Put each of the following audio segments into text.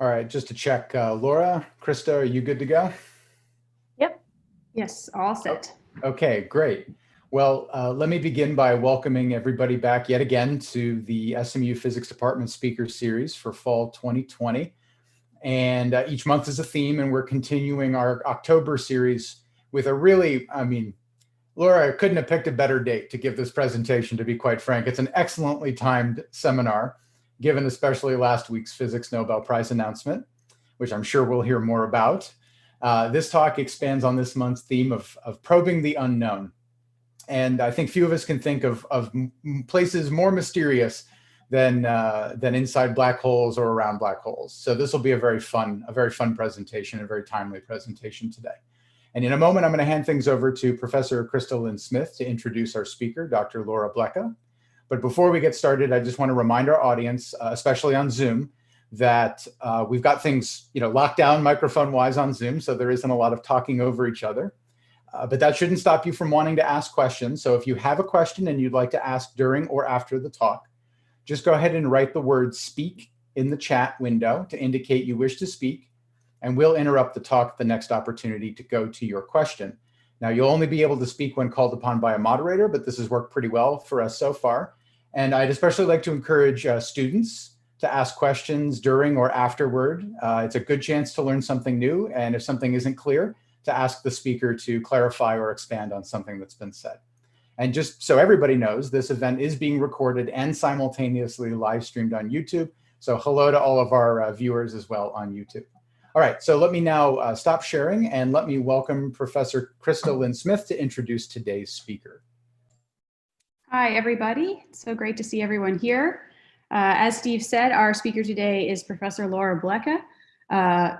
All right, just to check, Laura, Krista, are you good to go? Yep. Yes, all set. Okay, great. Well, let me begin by welcoming everybody back yet again to the SMU Physics Department Speaker Series for Fall 2020. And each month is a theme, and we're continuing our October series with a really, Laura, I couldn't have picked a better date to give this presentation, to be quite frank. It's an excellently timed seminar, given especially last week's Physics Nobel Prize announcement, which I'm sure we'll hear more about. This talk expands on this month's theme of probing the unknown. And I think few of us can think of places more mysterious than inside black holes or around black holes. So this will be a very fun presentation, a very timely presentation today. And in a moment, I'm going to hand things over to Professor Krista Lynn-Smith to introduce our speaker, Dr. Laura Blecha. But before we get started, I just want to remind our audience, especially on Zoom, that we've got things locked down microphone-wise on Zoom, so there isn't a lot of talking over each other. But that shouldn't stop you from wanting to ask questions. So if you have a question and you'd like to ask during or after the talk, just go ahead and write the word "speak" in the chat window to indicate you wish to speak, and we'll interrupt the talk at the next opportunity to go to your question. Now, you'll only be able to speak when called upon by a moderator, but this has worked pretty well for us so far. And I'd especially like to encourage students to ask questions during or afterward. It's a good chance to learn something new, and if something isn't clear, to ask the speaker to clarify or expand on something that's been said. And just so everybody knows, this event is being recorded and simultaneously live streamed on YouTube. So hello to all of our viewers as well on YouTube. All right, so let me now stop sharing and let me welcome Professor Krista Lynn-Smith to introduce today's speaker. Hi, everybody. It's so great to see everyone here. As Steve said, our speaker today is Professor Laura Blecha.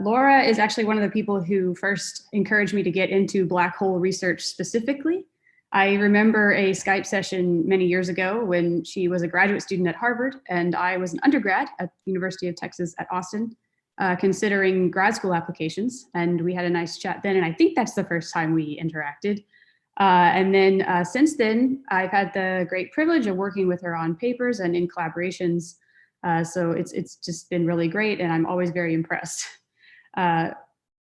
Laura is actually one of the people who first encouraged me to get into black hole research specifically. I remember a Skype session many years ago when she was a graduate student at Harvard and I was an undergrad at the University of Texas at Austin, considering grad school applications. And we had a nice chat then, and I think that's the first time we interacted. And then since then, I've had the great privilege of working with her on papers and in collaborations. So it's just been really great, and I'm always very impressed. As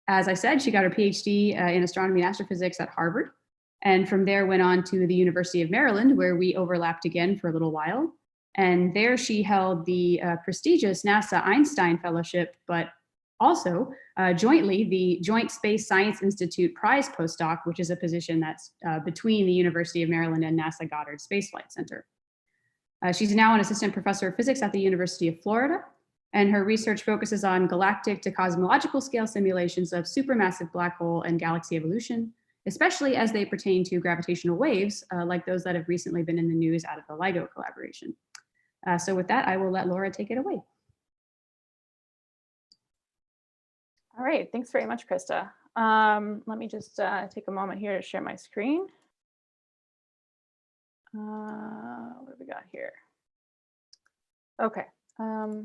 I said, she got her PhD in astronomy and astrophysics at Harvard, and from there went on to the University of Maryland, where we overlapped again for a little while. And there she held the prestigious NASA Einstein Fellowship, but also jointly the Joint Space Science Institute Prize Postdoc, which is a position that's between the University of Maryland and NASA Goddard Space Flight Center. She's now an assistant professor of physics at the University of Florida, and her research focuses on galactic to cosmological scale simulations of supermassive black hole and galaxy evolution, especially as they pertain to gravitational waves, like those that have recently been in the news out of the LIGO collaboration. So with that, I will let Laura take it away. All right, thanks very much, Krista. Let me just take a moment here to share my screen. What have we got here? Okay, sorry.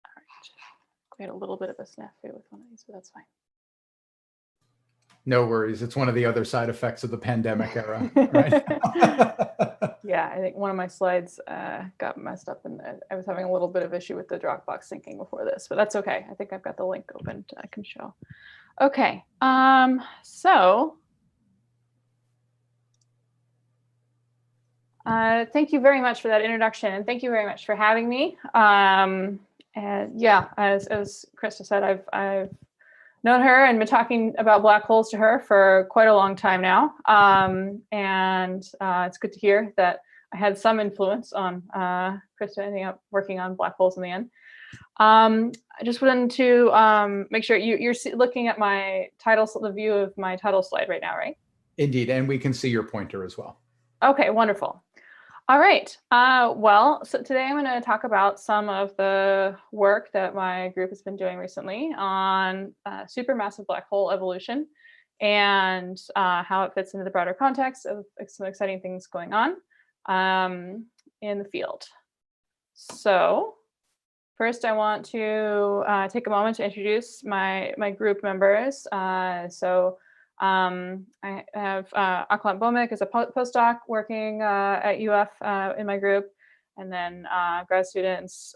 All right, we had a little bit of a snafu with one of these, but that's fine. No worries. It's one of the other side effects of the pandemic era, right? Yeah, I think one of my slides got messed up, and I was having a little bit of issue with the Dropbox syncing before this, but that's okay. I think I've got the link open. I can show. Okay, so thank you very much for that introduction, and thank you very much for having me. And yeah, as Krista said, I've known her and been talking about black holes to her for quite a long time now. And it's good to hear that I had some influence on Krista ending up working on black holes in the end. I just wanted to make sure you're looking at my title, the view of my title slide right now, right? Indeed, and we can see your pointer as well. Okay, wonderful. All right, well, so today I'm going to talk about some of the work that my group has been doing recently on supermassive black hole evolution and how it fits into the broader context of some exciting things going on in the field. So first, I want to take a moment to introduce my group members. So I have Aklant Bomik as a postdoc working at UF in my group, and then grad students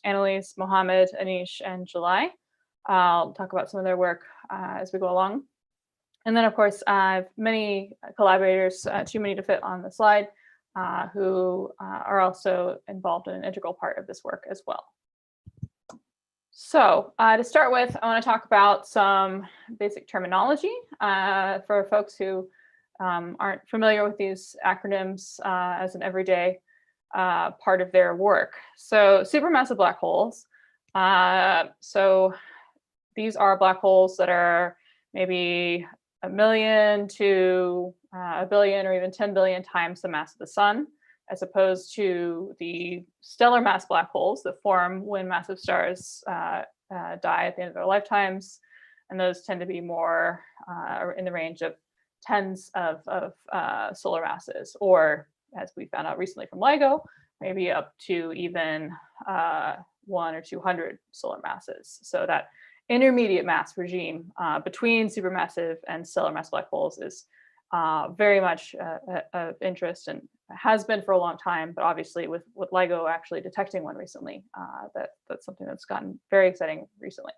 Annalise, Mohammed, Anish, and July. I'll talk about some of their work as we go along. And then, of course, I have many collaborators, too many to fit on the slide, who are also involved in an integral part of this work as well. So to start with, I want to talk about some basic terminology for folks who aren't familiar with these acronyms as an everyday part of their work. So supermassive black holes. So these are black holes that are maybe 1 million to 1 billion or even 10 billion times the mass of the sun, as opposed to the stellar mass black holes that form when massive stars die at the end of their lifetimes. And those tend to be more in the range of tens of solar masses, or as we found out recently from LIGO, maybe up to even 1 or 200 solar masses. So that intermediate mass regime between supermassive and stellar mass black holes is very much of interest and has been for a long time, but obviously with LIGO actually detecting one recently, that's something that's gotten very exciting recently.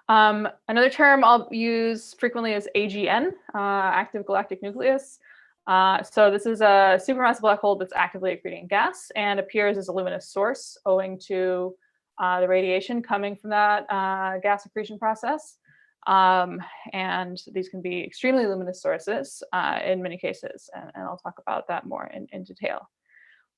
Another term I'll use frequently is AGN, active galactic nucleus. So this is a supermassive black hole that's actively accreting gas and appears as a luminous source owing to the radiation coming from that gas accretion process. And these can be extremely luminous sources in many cases, and I'll talk about that more in detail.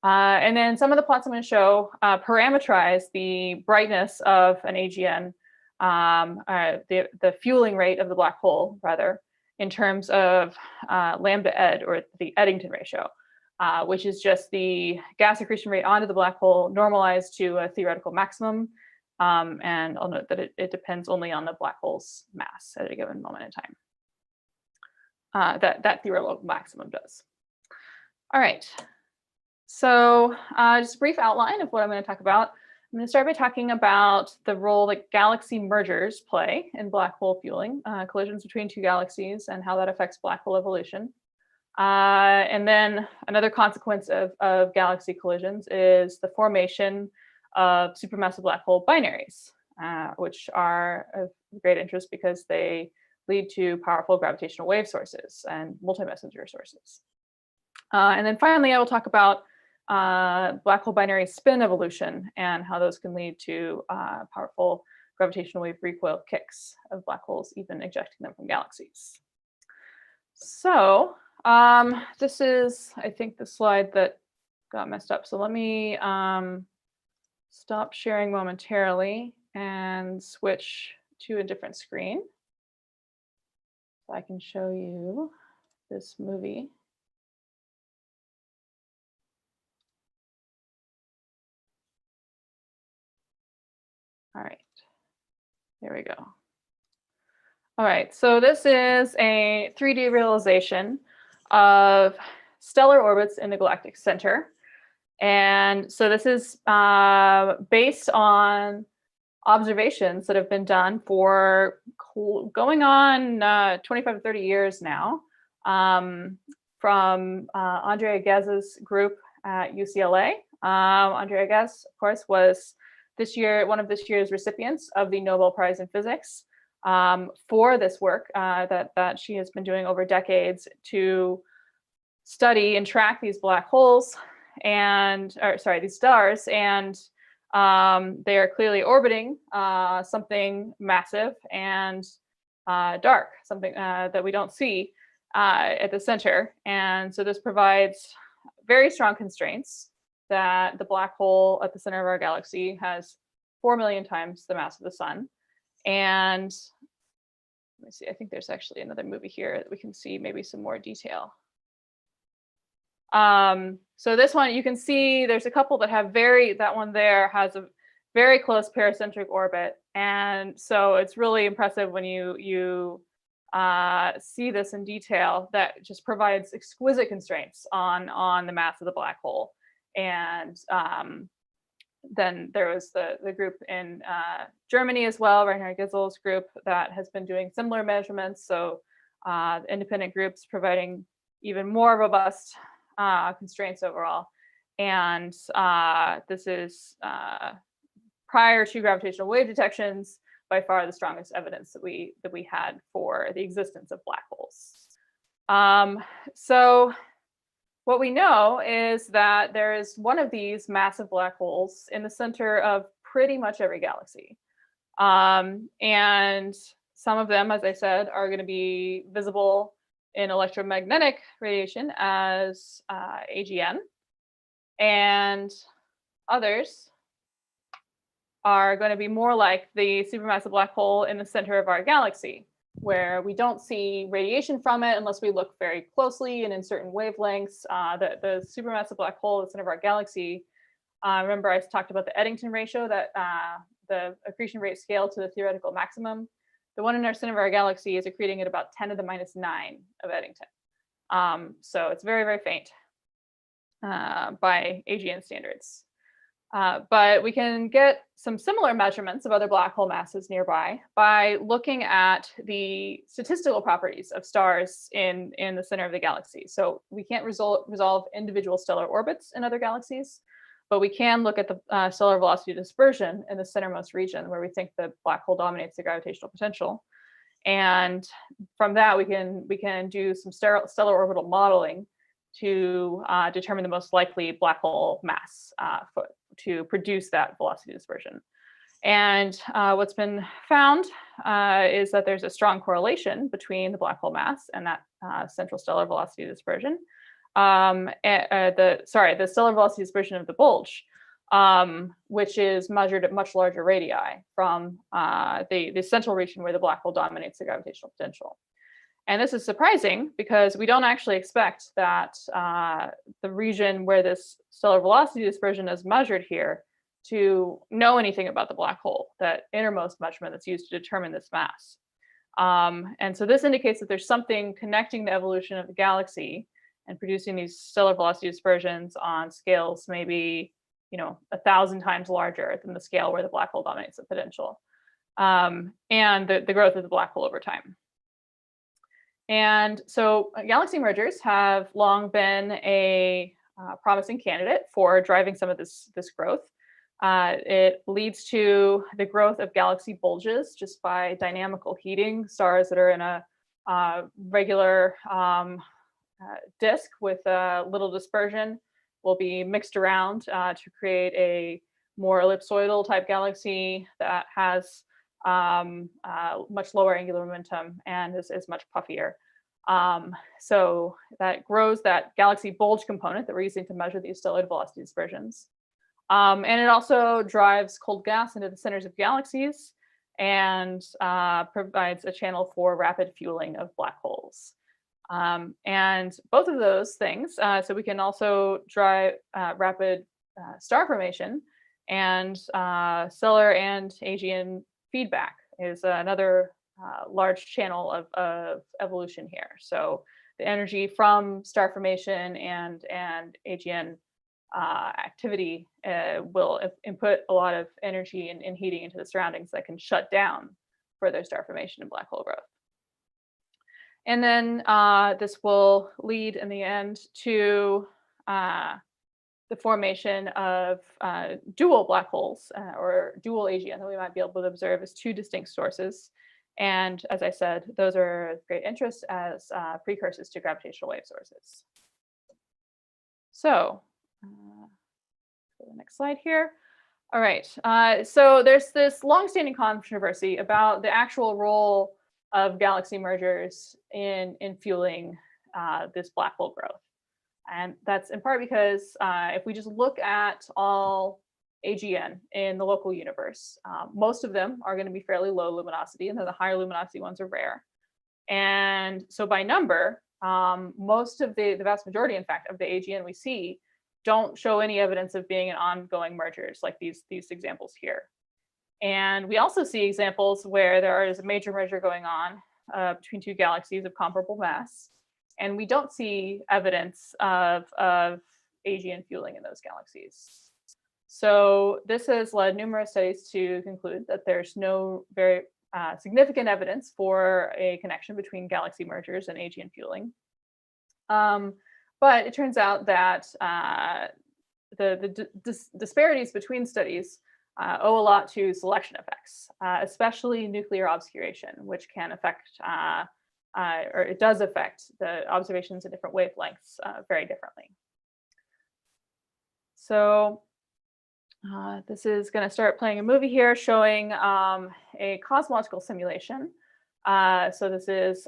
And then some of the plots I'm going to show parameterize the brightness of an AGN, the fueling rate of the black hole, rather, in terms of lambda ed, or the Eddington ratio, which is just the gas accretion rate onto the black hole normalized to a theoretical maximum. And I'll note that it depends only on the black hole's mass at a given moment in time. That theoretical maximum does. All right. So just a brief outline of what I'm going to talk about. I'm going to start by talking about the role that galaxy mergers play in black hole fueling, collisions between two galaxies, and how that affects black hole evolution. And then another consequence of galaxy collisions is the formation of supermassive black hole binaries, which are of great interest because they lead to powerful gravitational wave sources and multi-messenger sources. And then finally, I will talk about black hole binary spin evolution and how those can lead to powerful gravitational wave recoil kicks of black holes, even ejecting them from galaxies. So this is, I think, the slide that got messed up. So let me stop sharing momentarily and switch to a different screen so I can show you this movie. All right, there we go. All right, so this is a 3D realization of stellar orbits in the galactic center. And so this is based on observations that have been done for going on 25 to 30 years now, from Andrea Gez's group at UCLA. Andrea Ghez, of course, was one of this year's recipients of the Nobel Prize in Physics for this work that she has been doing over decades to study and track these black holes these stars, and they are clearly orbiting something massive and dark, something that we don't see at the center. And so this provides very strong constraints that the black hole at the center of our galaxy has 4 million times the mass of the sun. And let me see, I think there's actually another movie here that we can see maybe some more detail. So this one, you can see there's a couple that have that one there has a very close paracentric orbit. And so it's really impressive when you see this in detail, that just provides exquisite constraints on the mass of the black hole. And then there was the group in Germany as well, Reinhard Gisel's group, that has been doing similar measurements. So independent groups providing even more robust constraints overall. And this is prior to gravitational wave detections, by far the strongest evidence that we had for the existence of black holes. So what we know is that there is one of these massive black holes in the center of pretty much every galaxy. And some of them, as I said, are going to be visible in electromagnetic radiation as AGN, and others are going to be more like the supermassive black hole in the center of our galaxy, where we don't see radiation from it unless we look very closely and in certain wavelengths. The supermassive black hole in the center of our galaxy, remember I talked about the Eddington ratio, that the accretion rate scale to the theoretical maximum. The one in our center of our galaxy is accreting at about 10 to the minus 9 of Eddington. So it's very, very faint by AGN standards. But we can get some similar measurements of other black hole masses nearby by looking at the statistical properties of stars in the center of the galaxy. So we can't resolve individual stellar orbits in other galaxies, but we can look at the stellar velocity dispersion in the centermost region, where we think the black hole dominates the gravitational potential. And from that, we can do some stellar orbital modeling to determine the most likely black hole mass to produce that velocity dispersion. And what's been found is that there's a strong correlation between the black hole mass and that central stellar velocity dispersion. The stellar velocity dispersion of the bulge, which is measured at much larger radii from the central region where the black hole dominates the gravitational potential. And this is surprising because we don't actually expect that the region where this stellar velocity dispersion is measured here to know anything about the black hole, that innermost measurement that's used to determine this mass. And so this indicates that there's something connecting the evolution of the galaxy and producing these stellar velocity dispersions on scales maybe 1,000 times larger than the scale where the black hole dominates the potential, and the growth of the black hole over time. And so galaxy mergers have long been a promising candidate for driving some of this growth. It leads to the growth of galaxy bulges just by dynamical heating. Stars that are in a regular disk with little dispersion will be mixed around to create a more ellipsoidal type galaxy that has much lower angular momentum and is much puffier. So that grows that galaxy bulge component that we're using to measure these stellar velocity dispersions. And it also drives cold gas into the centers of galaxies and provides a channel for rapid fueling of black holes. And both of those things, so we can also drive rapid star formation, and stellar and AGN feedback is another large channel of evolution here. So the energy from star formation and AGN activity will input a lot of energy and heating into the surroundings that can shut down further star formation and black hole growth. And then this will lead in the end to the formation of dual black holes or dual AGN that we might be able to observe as two distinct sources. And as I said, those are of great interest as precursors to gravitational wave sources. So, the next slide here. All right, so there's this longstanding controversy about the actual role of galaxy mergers in fueling this black hole growth. And that's in part because if we just look at all AGN in the local universe, most of them are going to be fairly low luminosity, and then the higher luminosity ones are rare. And so by number, most of the vast majority, in fact, of the AGN we see don't show any evidence of being in ongoing mergers like these examples here. And we also see examples where there is a major merger going on between two galaxies of comparable mass, and we don't see evidence of AGN fueling in those galaxies. So this has led numerous studies to conclude that there's no very significant evidence for a connection between galaxy mergers and AGN fueling. But it turns out that the disparities between studies owe a lot to selection effects, especially nuclear obscuration, which can affect, or it does affect the observations at different wavelengths very differently. So this is going to start playing a movie here showing a cosmological simulation. So this is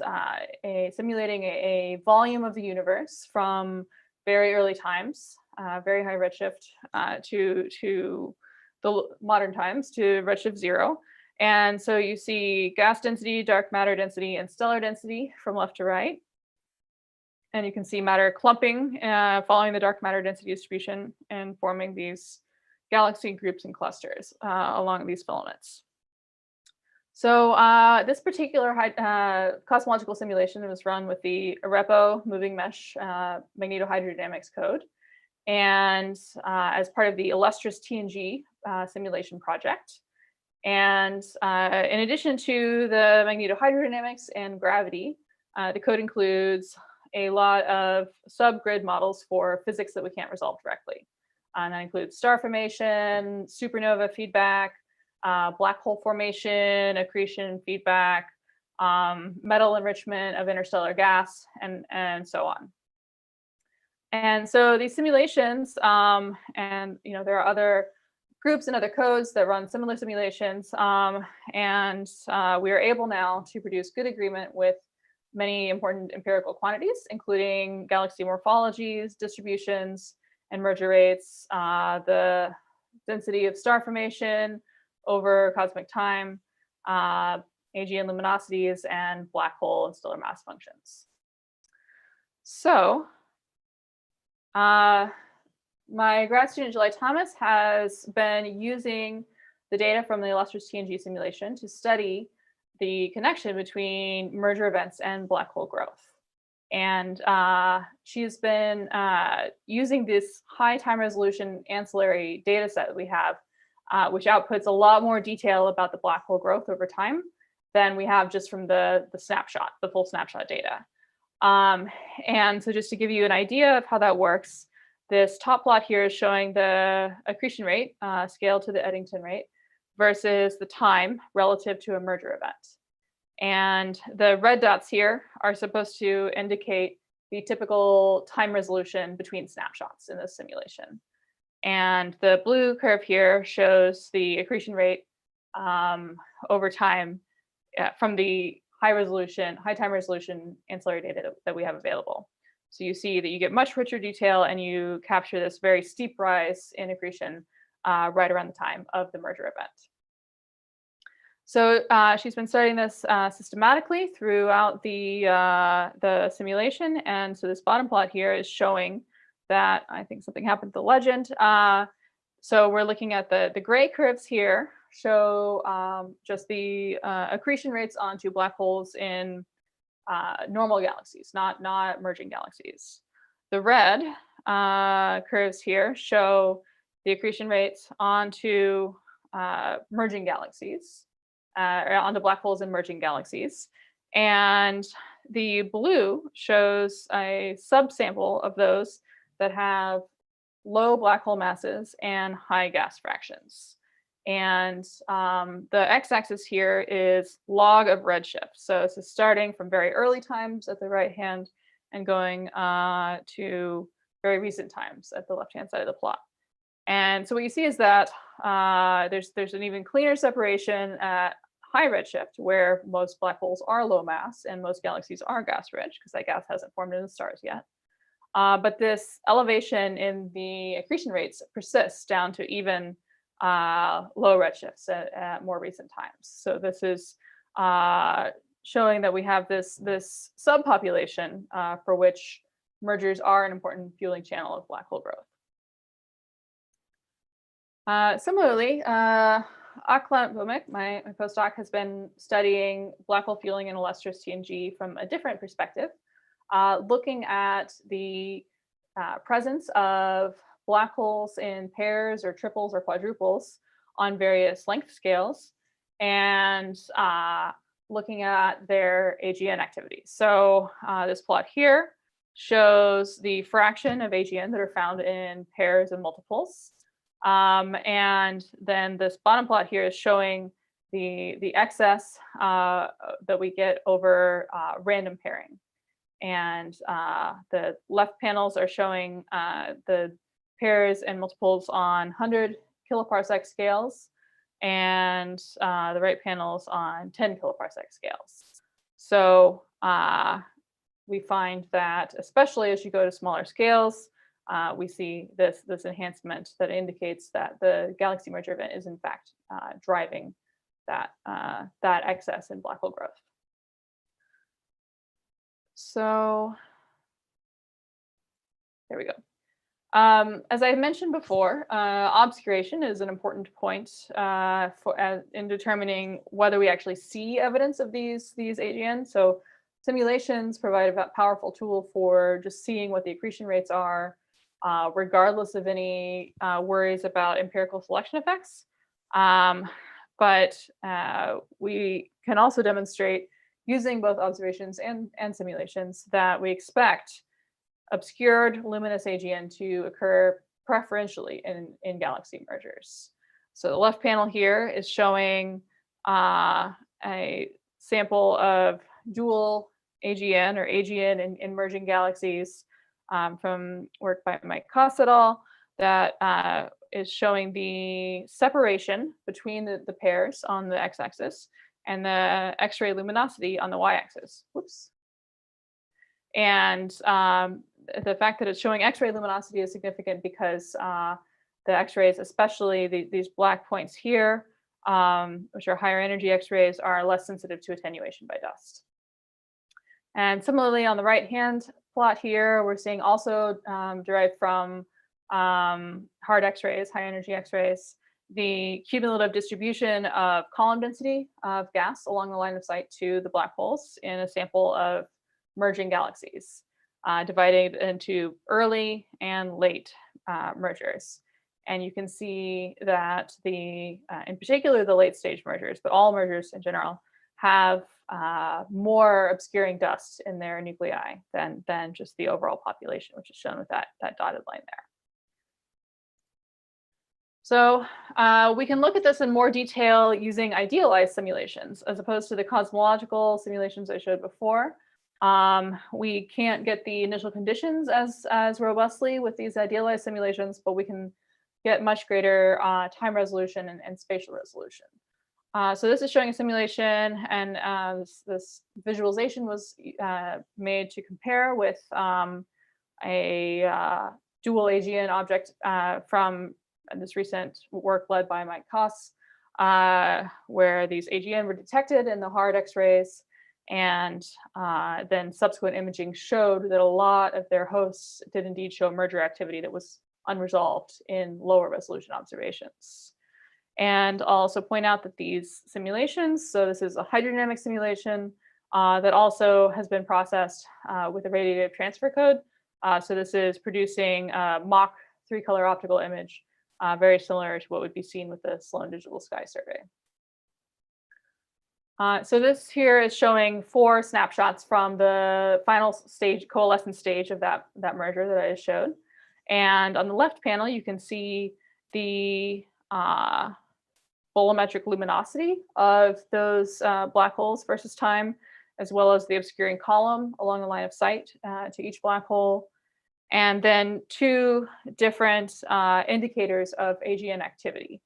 simulating a volume of the universe from very early times, very high redshift, to the modern times, to redshift 0. And so you see gas density, dark matter density, and stellar density from left to right. And you can see matter clumping following the dark matter density distribution and forming these galaxy groups and clusters along these filaments. So this particular cosmological simulation was run with the AREPO moving mesh magnetohydrodynamics code, and as part of the illustrious TNG simulation project. And in addition to the magnetohydrodynamics and gravity, the code includes a lot of subgrid models for physics that we can't resolve directly. And that includes star formation, supernova feedback, black hole formation, accretion feedback, metal enrichment of interstellar gas, and so on. And so these simulations, and there are other groups and other codes that run similar simulations, and we are able now to produce good agreement with many important empirical quantities, including galaxy morphologies, distributions, and merger rates, the density of star formation over cosmic time, AGN luminosities, and black hole and stellar mass functions. So my grad student, July Thomas, has been using the data from the illustrious TNG simulation to study the connection between merger events and black hole growth. And she's been using this high time resolution ancillary data set that we have, which outputs a lot more detail about the black hole growth over time than we have just from the snapshot, the full snapshot data. And so just to give you an idea of how that works, this top plot here is showing the accretion rate scaled to the Eddington rate versus the time relative to a merger event. And the red dots here are supposed to indicate the typical time resolution between snapshots in this simulation. And the blue curve here shows the accretion rate over time from the high time resolution ancillary data that we have available. So you see that you get much richer detail and you capture this very steep rise in accretion right around the time of the merger event. So she's been studying this systematically throughout the simulation. And so this bottom plot here is showing that I think something happened to the legend. So we're looking at the gray curves here show just the accretion rates onto black holes in normal galaxies, not merging galaxies. The red curves here show the accretion rates onto merging galaxies, or onto black holes in merging galaxies. And the blue shows a subsample of those that have low black hole masses and high gas fractions. And the x-axis here is log of redshift. So this is starting from very early times at the right hand and going to very recent times at the left-hand side of the plot. And so what you see is that there's an even cleaner separation at high redshift, where most black holes are low mass and most galaxies are gas rich, because that gas hasn't formed in the stars yet. But this elevation in the accretion rates persists down to even low redshifts at more recent times. So this is showing that we have this subpopulation for which mergers are an important fueling channel of black hole growth. Similarly, Aklan Bumik, my postdoc, has been studying black hole fueling in illustrious TNG from a different perspective, looking at the presence of black holes in pairs or triples or quadruples on various length scales and looking at their AGN activity. So this plot here shows the fraction of AGN that are found in pairs and multiples. And then this bottom plot here is showing the excess that we get over random pairing. And the left panels are showing the pairs and multiples on 100 kiloparsec scales, and the right panels on 10 kiloparsec scales. So we find that, especially as you go to smaller scales, we see this enhancement that indicates that the galaxy merger event is in fact driving that excess in black hole growth. So there we go. As I mentioned before, obscuration is an important point in determining whether we actually see evidence of these AGN. So simulations provide a powerful tool for just seeing what the accretion rates are, regardless of any worries about empirical selection effects. But we can also demonstrate using both observations and simulations that we expect obscured luminous AGN to occur preferentially in galaxy mergers. So the left panel here is showing a sample of dual AGN or AGN in merging galaxies from work by Mike Koss et al. That is showing the separation between the pairs on the x-axis and the X-ray luminosity on the y-axis. Whoops. And the fact that it's showing X-ray luminosity is significant because the X-rays, especially these black points here, which are higher energy X-rays, are less sensitive to attenuation by dust. And similarly, on the right-hand plot here, we're seeing also derived from hard X-rays, high energy X-rays, the cumulative distribution of column density of gas along the line of sight to the black holes in a sample of merging galaxies, divided into early and late mergers. And you can see that in particular, the late stage mergers, but all mergers in general, have more obscuring dust in their nuclei than just the overall population, which is shown with that dotted line there. So we can look at this in more detail using idealized simulations, as opposed to the cosmological simulations I showed before. We can't get the initial conditions as robustly with these idealized simulations, but we can get much greater time resolution and spatial resolution. So this is showing a simulation, and this visualization was made to compare with a dual AGN object from this recent work led by Mike Koss, where these AGN were detected in the hard X-rays, and then subsequent imaging showed that a lot of their hosts did indeed show merger activity that was unresolved in lower resolution observations. And I'll also point out that these simulations, so this is a hydrodynamic simulation that also has been processed with a radiative transfer code. So this is producing a mock 3-color optical image, very similar to what would be seen with the Sloan Digital Sky Survey. So this here is showing 4 snapshots from the final stage, coalescence stage of that merger that I just showed. And on the left panel, you can see the bolometric luminosity of those black holes versus time, as well as the obscuring column along the line of sight to each black hole. And then 2 different indicators of AGN activity.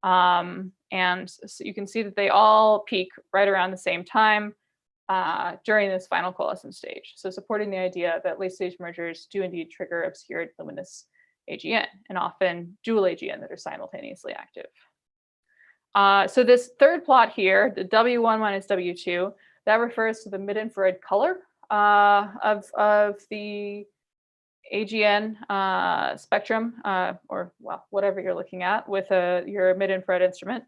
And so you can see that they all peak right around the same time during this final coalescence stage. So supporting the idea that late stage mergers do indeed trigger obscured luminous AGN, and often dual AGN that are simultaneously active. So this third plot here, the W1 minus W2, that refers to the mid-infrared color of the AGN spectrum, or well, whatever you're looking at with your mid-infrared instrument.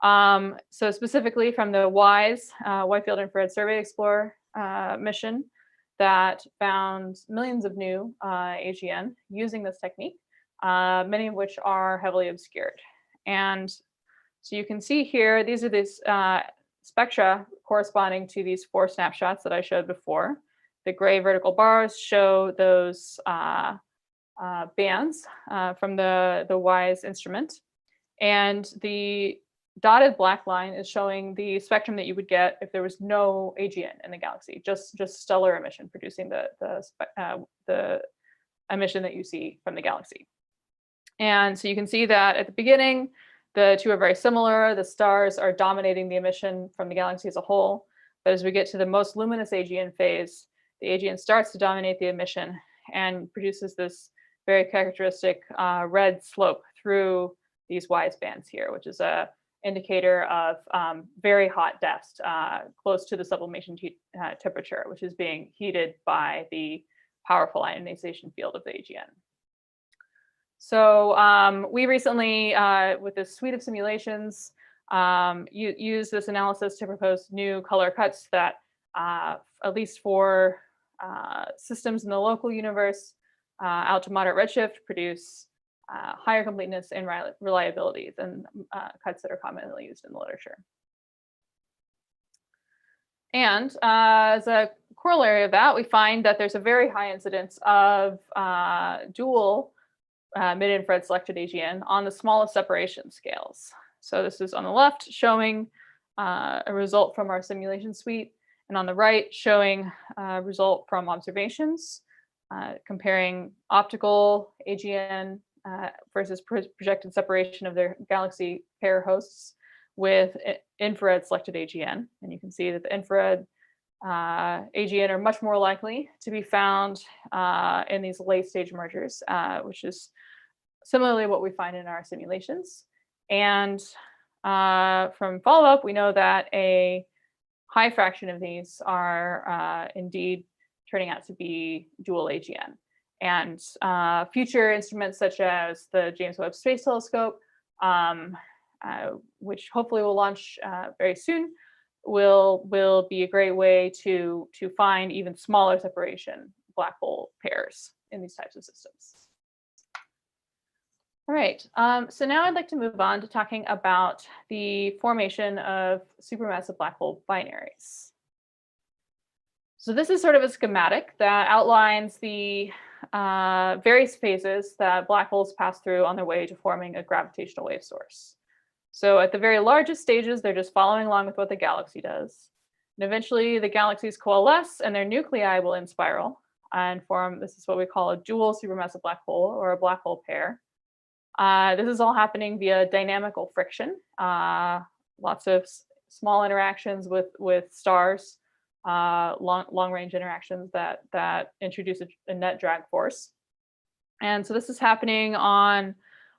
So specifically from the WISE, Wide Field Infrared Survey Explorer mission that found millions of new AGN using this technique. many of which are heavily obscured. And so you can see here, these are these spectra corresponding to these 4 snapshots that I showed before. The gray vertical bars show those bands from the WISE instrument. And the dotted black line is showing the spectrum that you would get if there was no AGN in the galaxy, just stellar emission producing the emission that you see from the galaxy. And so you can see that at the beginning, the two are very similar. The stars are dominating the emission from the galaxy as a whole. But as we get to the most luminous AGN phase, the AGN starts to dominate the emission and produces this very characteristic red slope through these WISE bands here, which is a indicator of very hot dust close to the sublimation temperature, which is being heated by the powerful ionization field of the AGN. So we recently, with this suite of simulations, use this analysis to propose new color cuts that, at least for systems in the local universe, out to moderate redshift, produce higher completeness and reliability than cuts that are commonly used in the literature. And as a corollary of that, we find that there's a very high incidence of dual mid-infrared selected AGN on the smallest separation scales. So this is on the left showing a result from our simulation suite, and on the right showing a result from observations, comparing optical AGN versus projected separation of their galaxy pair hosts with infrared selected AGN. And you can see that the infrared AGN are much more likely to be found in these late stage mergers, which is similarly what we find in our simulations. And from follow-up, we know that a high fraction of these are indeed turning out to be dual AGN. And future instruments such as the James Webb Space Telescope, which hopefully will launch very soon, will be a great way to find even smaller separation black hole pairs in these types of systems. All right, so now I'd like to move on to talking about the formation of supermassive black hole binaries. So this is sort of a schematic that outlines the various phases that black holes pass through on their way to forming a gravitational wave source. So at the very largest stages, they're just following along with what the galaxy does. And eventually the galaxies coalesce and their nuclei will inspiral and form, this is what we call a dual supermassive black hole or a black hole pair. This is all happening via dynamical friction, lots of small interactions with stars, long-range interactions that introduce a net drag force. And so this is happening on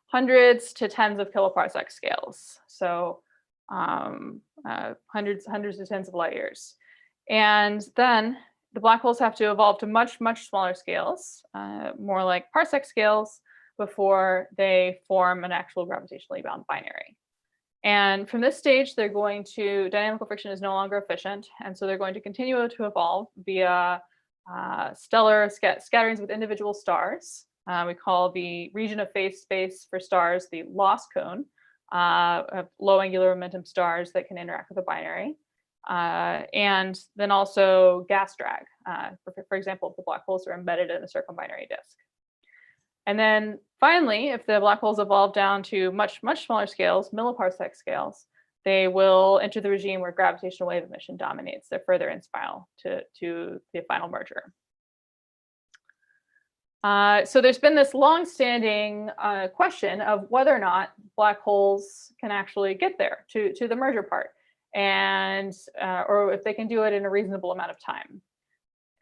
hundreds to tens of kiloparsec scales. So hundreds to tens of light years. And then the black holes have to evolve to much smaller scales, more like parsec scales, before they form an actual gravitationally bound binary. And from this stage, they're going to, dynamical friction is no longer efficient. And so they're going to continue to evolve via stellar scatterings with individual stars. We call the region of phase space for stars the loss cone of low angular momentum stars that can interact with a binary. And then also gas drag. For example, if the black holes are embedded in a circumbinary disk. And then finally, if the black holes evolve down to much smaller scales, milliparsec scales, they will enter the regime where gravitational wave emission dominates their further inspiral to the final merger. So there's been this long-standing question of whether or not black holes can actually get there to the merger part, and or if they can do it in a reasonable amount of time.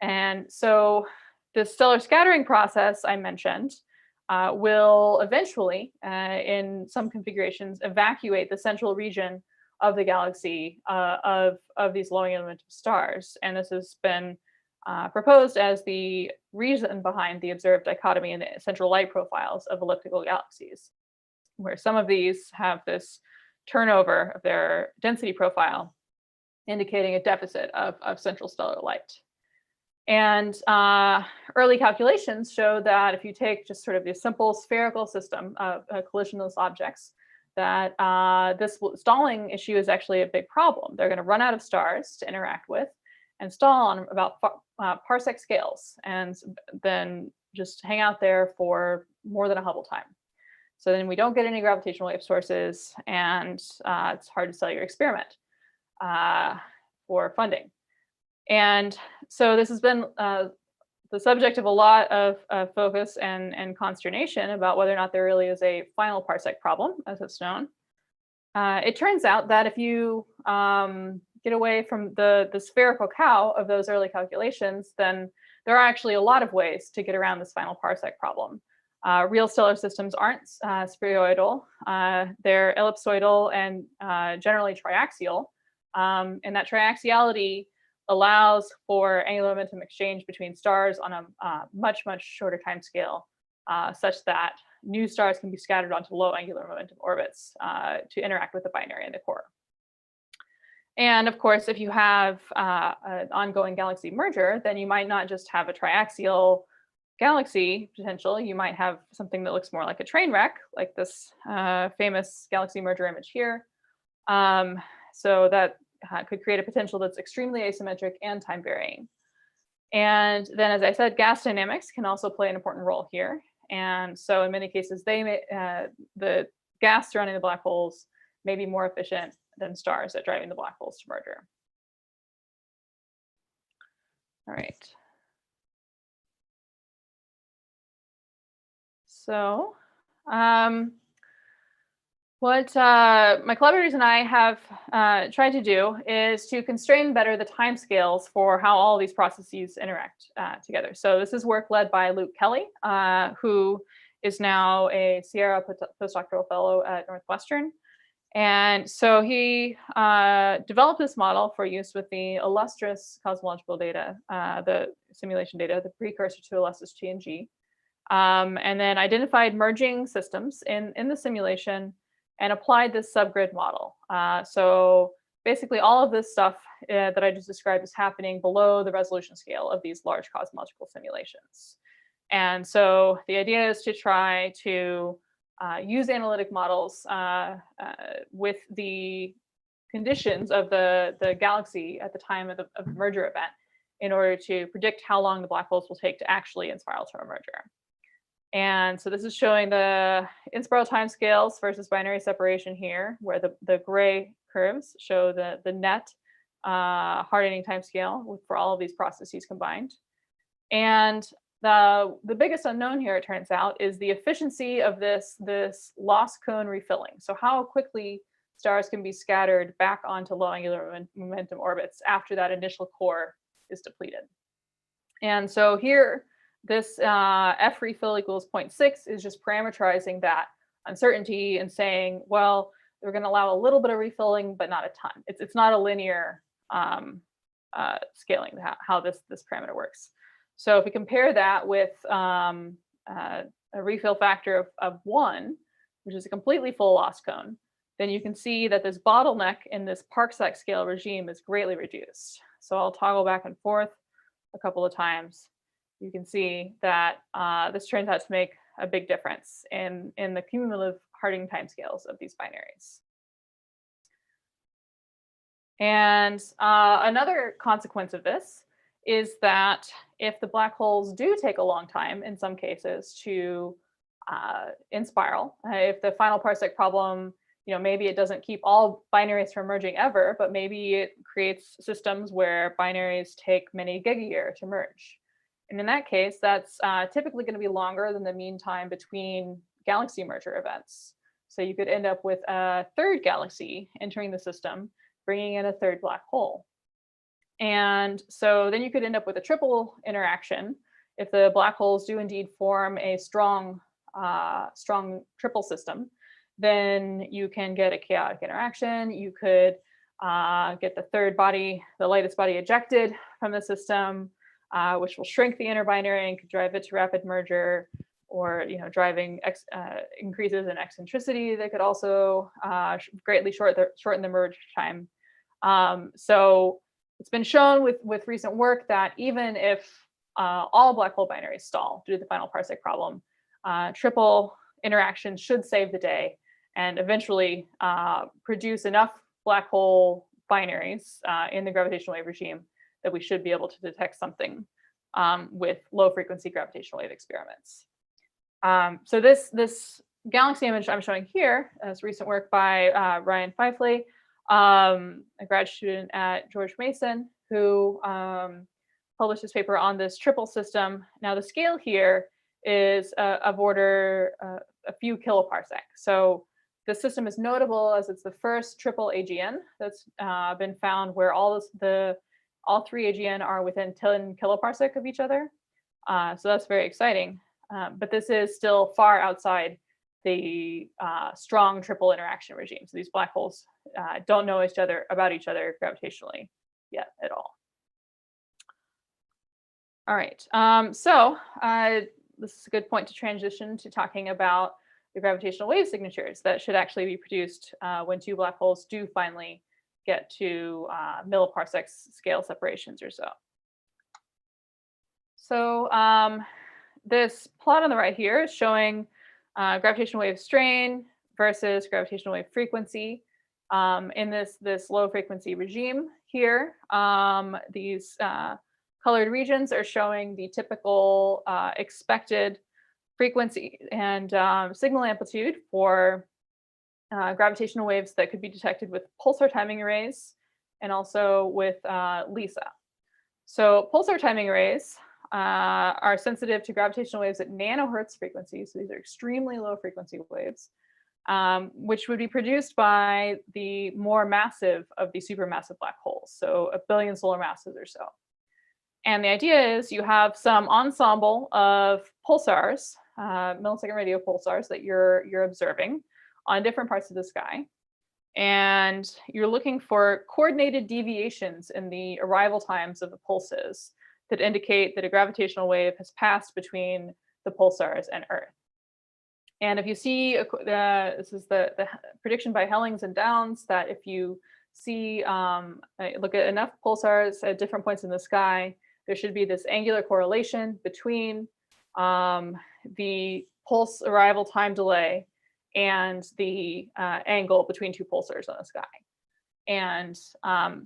And so the stellar scattering process I mentioned will eventually, in some configurations, evacuate the central region of the galaxy of these low angular momentum stars. And this has been proposed as the reason behind the observed dichotomy in the central light profiles of elliptical galaxies, where some of these have this turnover of their density profile, indicating a deficit of central stellar light. And early calculations show that if you take just sort of the simple spherical system of collisionless objects, that this stalling issue is actually a big problem. They're going to run out of stars to interact with and stall on about parsec scales, and then just hang out there for more than a Hubble time. So then we don't get any gravitational wave sources, and it's hard to sell your experiment for funding. And so this has been the subject of a lot of focus and consternation about whether or not there really is a final parsec problem, as it's known. It turns out that if you get away from the spherical cow of those early calculations, then there are actually a lot of ways to get around this final parsec problem. Real stellar systems aren't spheroidal. They're ellipsoidal and generally triaxial. And that triaxiality allows for angular momentum exchange between stars on a much, much shorter time scale, such that new stars can be scattered onto low angular momentum orbits to interact with the binary in the core. And of course, if you have an ongoing galaxy merger, then you might not just have a triaxial galaxy potential. You might have something that looks more like a train wreck, like this famous galaxy merger image here. So that could create a potential that's extremely asymmetric and time varying. And then, as I said, gas dynamics can also play an important role here. And so in many cases, the gas surrounding the black holes may be more efficient than stars at driving the black holes to merger. All right. So what my collaborators and I have tried to do is to constrain better the timescales for how all these processes interact together. So this is work led by Luke Kelly, who is now a Sierra postdoctoral fellow at Northwestern. And so he developed this model for use with the illustrious cosmological data, the simulation data, the precursor to illustrious TNG, and then identified merging systems in the simulation and applied this subgrid model. So basically all of this stuff that I just described is happening below the resolution scale of these large cosmological simulations. And so the idea is to try to use analytic models with the conditions of the galaxy at the time of the merger event in order to predict how long the black holes will take to actually inspiral to a merger. And so this is showing the inspiral timescales versus binary separation here, where the gray curves show the net hardening timescale for all of these processes combined. And the biggest unknown here, it turns out, is the efficiency of this loss cone refilling. So how quickly stars can be scattered back onto low angular momentum orbits after that initial core is depleted. And so here, this F refill equals 0.6 is just parameterizing that uncertainty and saying, well, we're going to allow a little bit of refilling, but not a ton. It's not a linear scaling how this parameter works. So if we compare that with a refill factor of 1, which is a completely full loss cone, then you can see that this bottleneck in this parsec scale regime is greatly reduced. So I'll toggle back and forth a couple of times. You can see that this turns out to make a big difference in the cumulative hardening timescales of these binaries. And another consequence of this is that if the black holes do take a long time, in some cases, to inspiral, if the final parsec problem, maybe it doesn't keep all binaries from merging ever, but maybe it creates systems where binaries take many gigayear to merge. And in that case, that's typically going to be longer than the mean time between galaxy merger events. So you could end up with a third galaxy entering the system, bringing in a third black hole. And so then you could end up with a triple interaction. If the black holes do indeed form a strong triple system, then you can get a chaotic interaction. You could get the third body, the lightest body, ejected from the system, which will shrink the inner binary and could drive it to rapid merger, or driving increases in eccentricity that could also greatly shorten the merge time. So it's been shown with recent work that even if all black hole binaries stall due to the final parsec problem, triple interaction should save the day and eventually produce enough black hole binaries in the gravitational wave regime that we should be able to detect something with low frequency gravitational wave experiments. So this galaxy image I'm showing here is recent work by Ryan Fifley, a grad student at George Mason, who published this paper on this triple system. Now the scale here is of order a few kiloparsec. So the system is notable as it's the first triple AGN that's been found where all three AGN are within 10 kiloparsec of each other. So that's very exciting. But this is still far outside the strong triple interaction regime. So these black holes don't know about each other gravitationally yet at all. All right, so this is a good point to transition to talking about the gravitational wave signatures that should actually be produced when two black holes do finally get to milliparsecs scale separations or so. So this plot on the right here is showing gravitational wave strain versus gravitational wave frequency in this low frequency regime here. These colored regions are showing the typical expected frequency and signal amplitude for gravitational waves that could be detected with pulsar timing arrays and also with LISA. So pulsar timing arrays are sensitive to gravitational waves at nanohertz frequencies. So these are extremely low frequency waves, which would be produced by the more massive of the supermassive black holes, so 1 billion solar masses or so. And the idea is you have some ensemble of pulsars, millisecond radio pulsars that you're observing on different parts of the sky. And you're looking for coordinated deviations in the arrival times of the pulses that indicate that a gravitational wave has passed between the pulsars and Earth. And if you see, this is the prediction by Hellings and Downs, that if you see, look at enough pulsars at different points in the sky, there should be this angular correlation between the pulse arrival time delay and the angle between two pulsars on the sky. And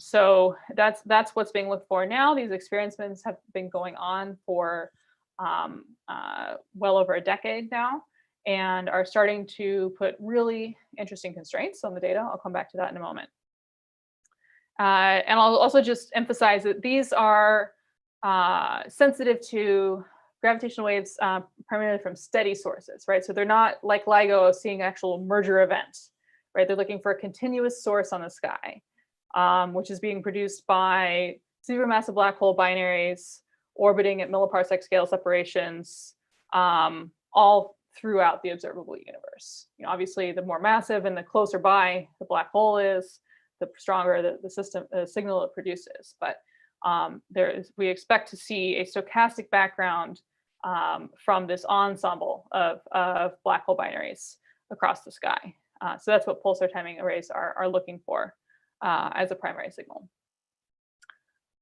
so that's what's being looked for now. These experiments have been going on for well over a decade now and are starting to put really interesting constraints on the data. I'll come back to that in a moment. And I'll also just emphasize that these are sensitive to gravitational waves primarily from steady sources, right? So they're not like LIGO seeing actual merger events, right? They're looking for a continuous source on the sky, which is being produced by supermassive black hole binaries orbiting at milliparsec scale separations, all throughout the observable universe. You know, obviously, the more massive and the closer by the black hole is, the stronger the signal it produces. But we expect to see a stochastic background from this ensemble of black hole binaries across the sky. So that's what pulsar timing arrays are looking for as a primary signal.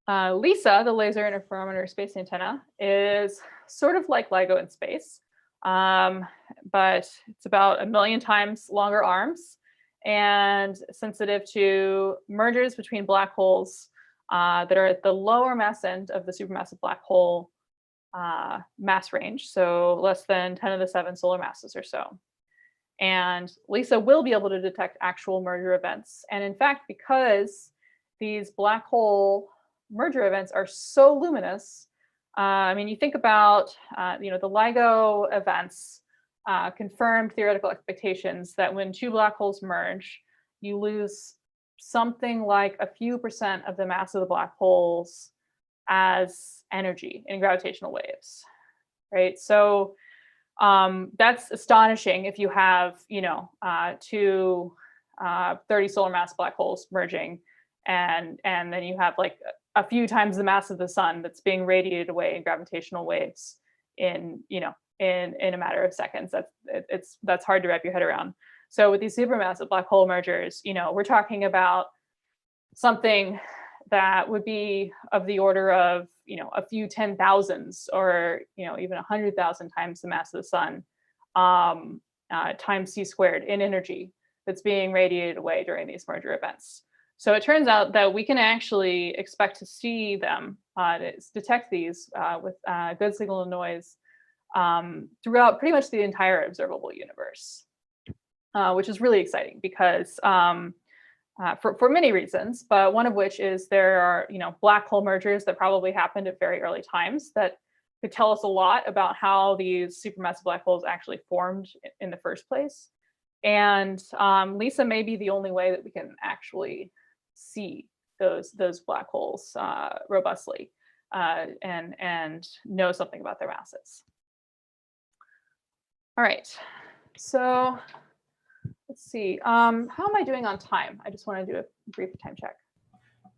LISA, the Laser Interferometer Space Antenna, is sort of like LIGO in space, but it's about 1 million times longer arms and sensitive to mergers between black holes that are at the lower mass end of the supermassive black hole mass range, so less than 10 to the 7 solar masses or so. And LISA will be able to detect actual merger events. And in fact, because these black hole merger events are so luminous, I mean, you think about, the LIGO events confirmed theoretical expectations that when two black holes merge, you lose something like a few % of the mass of the black holes as energy in gravitational waves, right? So that's astonishing if you have, two 30 solar mass black holes merging, and then you have like a few times the mass of the sun that's being radiated away in gravitational waves in a matter of seconds. That's hard to wrap your head around. So with these supermassive black hole mergers, we're talking about something that would be of the order of, a few 10,000s or, even 100,000 times the mass of the sun, times c squared in energy that's being radiated away during these merger events. So it turns out that we can actually expect to see them, detect these with good signal to noise throughout pretty much the entire observable universe, which is really exciting because for many reasons, but one of which is there are black hole mergers that probably happened at very early times that could tell us a lot about how these supermassive black holes actually formed in the first place. And LISA may be the only way that we can actually see those black holes robustly and know something about their masses. All right, so let's see. How am I doing on time? I just want to do a brief time check.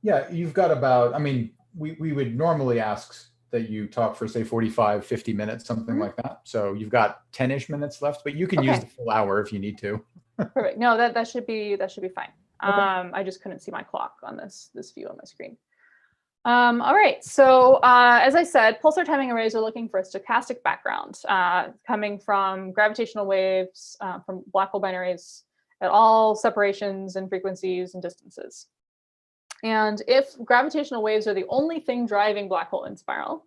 Yeah, you've got about, I mean, we would normally ask that you talk for say 45, 50 minutes, something like that. So you've got 10-ish minutes left, but you can use the full hour if you need to. Perfect. No, that should be fine. Okay. I just couldn't see my clock on this view on my screen. All right, so as I said, pulsar timing arrays are looking for a stochastic background coming from gravitational waves from black hole binaries at all separations and frequencies and distances. And if gravitational waves are the only thing driving black hole inspiral,